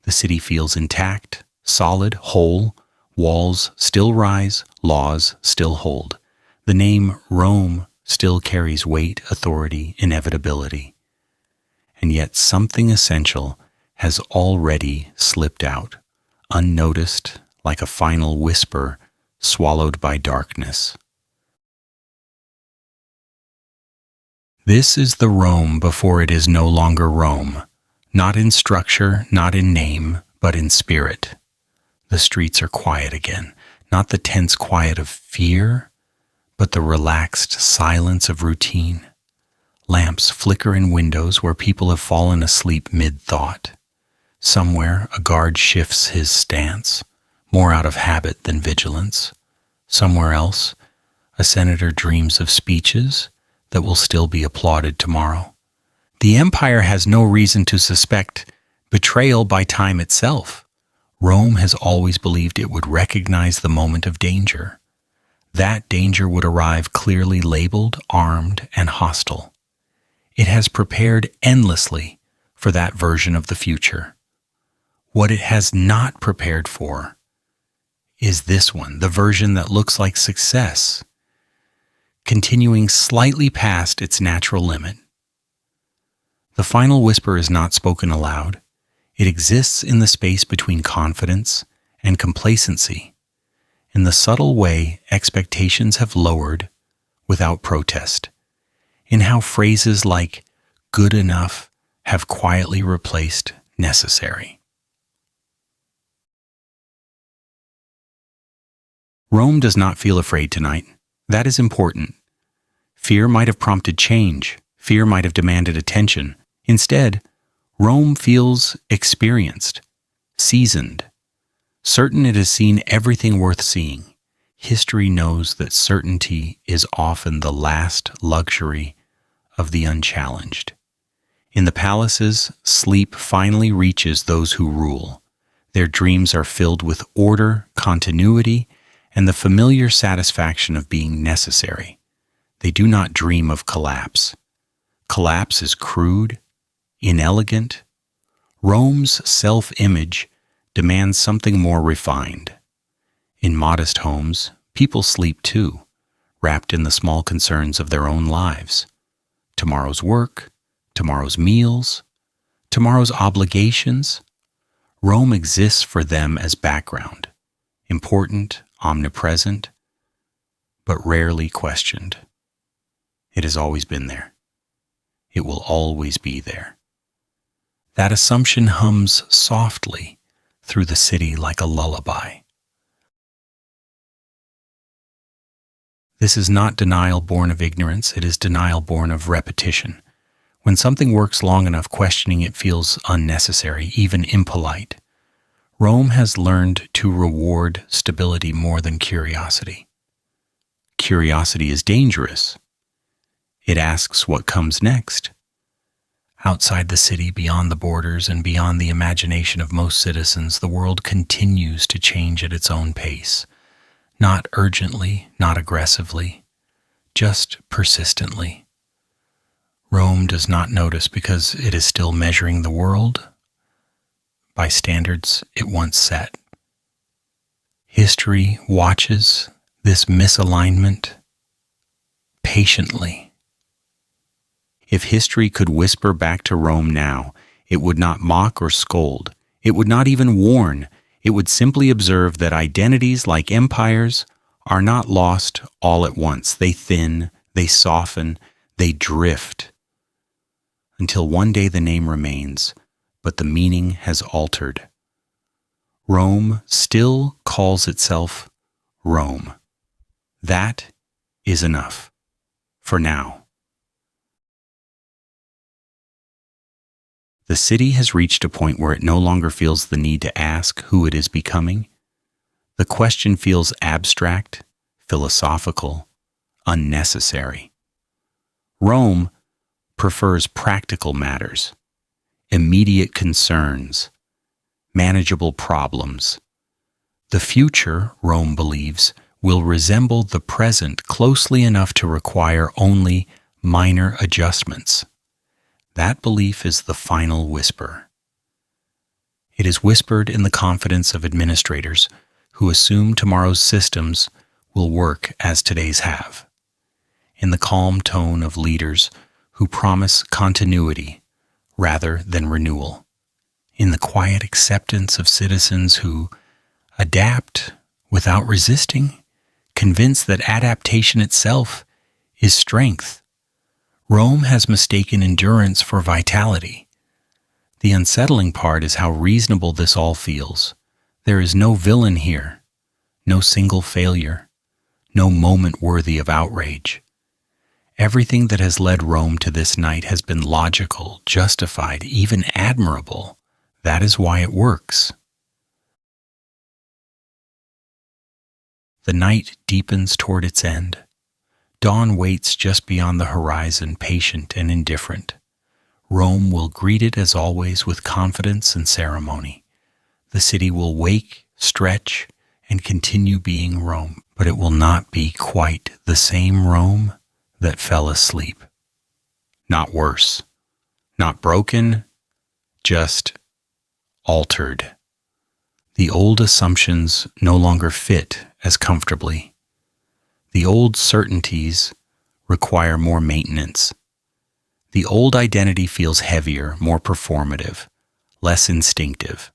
The city feels intact, solid, whole. Walls still rise, laws still hold. The name Rome still carries weight, authority, inevitability. And yet something essential has already slipped out, unnoticed, like a final whisper swallowed by darkness. This is the Rome before it is no longer Rome, not in structure, not in name, but in spirit. The streets are quiet again, not the tense quiet of fear, but the relaxed silence of routine. Lamps flicker in windows where people have fallen asleep mid-thought. Somewhere a guard shifts his stance, more out of habit than vigilance. Somewhere else, a senator dreams of speeches that will still be applauded tomorrow. The empire has no reason to suspect betrayal by time itself. Rome has always believed it would recognize the moment of danger. That danger would arrive clearly labeled, armed, and hostile. It has prepared endlessly for that version of the future. What it has not prepared for is this one, the version that looks like success, continuing slightly past its natural limit. The final whisper is not spoken aloud. It exists in the space between confidence and complacency. In the subtle way expectations have lowered without protest. In how phrases like good enough have quietly replaced necessary. Rome does not feel afraid tonight. That is important. Fear might have prompted change. Fear might have demanded attention. Instead, Rome feels experienced, seasoned, certain it has seen everything worth seeing. History knows that certainty is often the last luxury of the unchallenged. In the palaces, sleep finally reaches those who rule. Their dreams are filled with order, continuity, and the familiar satisfaction of being necessary. They do not dream of collapse. Collapse is crude, inelegant. Rome's self-image demands something more refined. In modest homes, people sleep too, wrapped in the small concerns of their own lives. Tomorrow's work, tomorrow's meals, tomorrow's obligations. Rome exists for them as background, important, omnipresent, but rarely questioned. It has always been there. It will always be there. That assumption hums softly through the city like a lullaby. This is not denial born of ignorance, it is denial born of repetition. When something works long enough, questioning it feels unnecessary, even impolite. Rome has learned to reward stability more than curiosity. Curiosity is dangerous. It asks what comes next. Outside the city, beyond the borders, and beyond the imagination of most citizens, the world continues to change at its own pace. Not urgently, not aggressively, just persistently. Rome does not notice because it is still measuring the world by standards it once set. History watches this misalignment patiently. If history could whisper back to Rome now, it would not mock or scold. It would not even warn. It would simply observe that identities, like empires, are not lost all at once. They thin, they soften, they drift, until one day the name remains, but the meaning has altered. Rome still calls itself Rome. That is enough, for now. The city has reached a point where it no longer feels the need to ask who it is becoming. The question feels abstract, philosophical, unnecessary. Rome prefers practical matters, immediate concerns, manageable problems. The future, Rome believes, will resemble the present closely enough to require only minor adjustments. That belief is the final whisper. It is whispered in the confidence of administrators who assume tomorrow's systems will work as today's have, in the calm tone of leaders who promise continuity rather than renewal, in the quiet acceptance of citizens who adapt without resisting, convinced that adaptation itself is strength. Rome has mistaken endurance for vitality. The unsettling part is how reasonable this all feels. There is no villain here, no single failure, no moment worthy of outrage. Everything that has led Rome to this night has been logical, justified, even admirable. That is why it works. The night deepens toward its end. Dawn waits just beyond the horizon, patient and indifferent. Rome will greet it as always with confidence and ceremony. The city will wake, stretch, and continue being Rome, but it will not be quite the same Rome that fell asleep. Not worse, not broken, just altered. The old assumptions no longer fit as comfortably. The old certainties require more maintenance. The old identity feels heavier, more performative, less instinctive.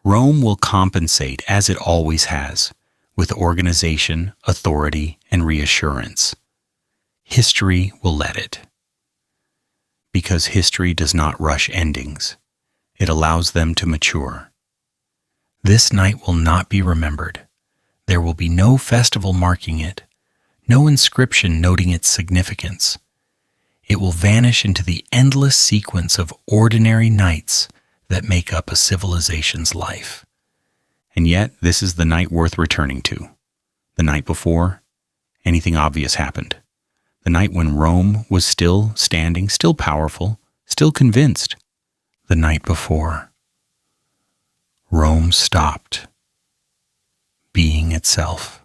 Rome will compensate, as it always has, with organization, authority, and reassurance. History will let it. Because history does not rush endings, it allows them to mature. This night will not be remembered. There will be no festival marking it, no inscription noting its significance. It will vanish into the endless sequence of ordinary nights that make up a civilization's life. And yet, this is the night worth returning to. The night before, anything obvious happened. The night when Rome was still standing, still powerful, still convinced. The night before, Rome stopped being itself.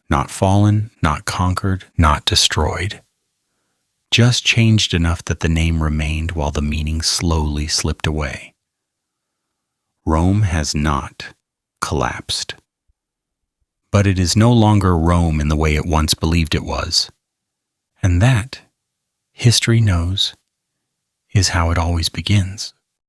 Not fallen, not conquered, not destroyed. Just changed enough that the name remained while the meaning slowly slipped away. Rome has not collapsed. But it is no longer Rome in the way it once believed it was. And that, history knows, is how it always begins.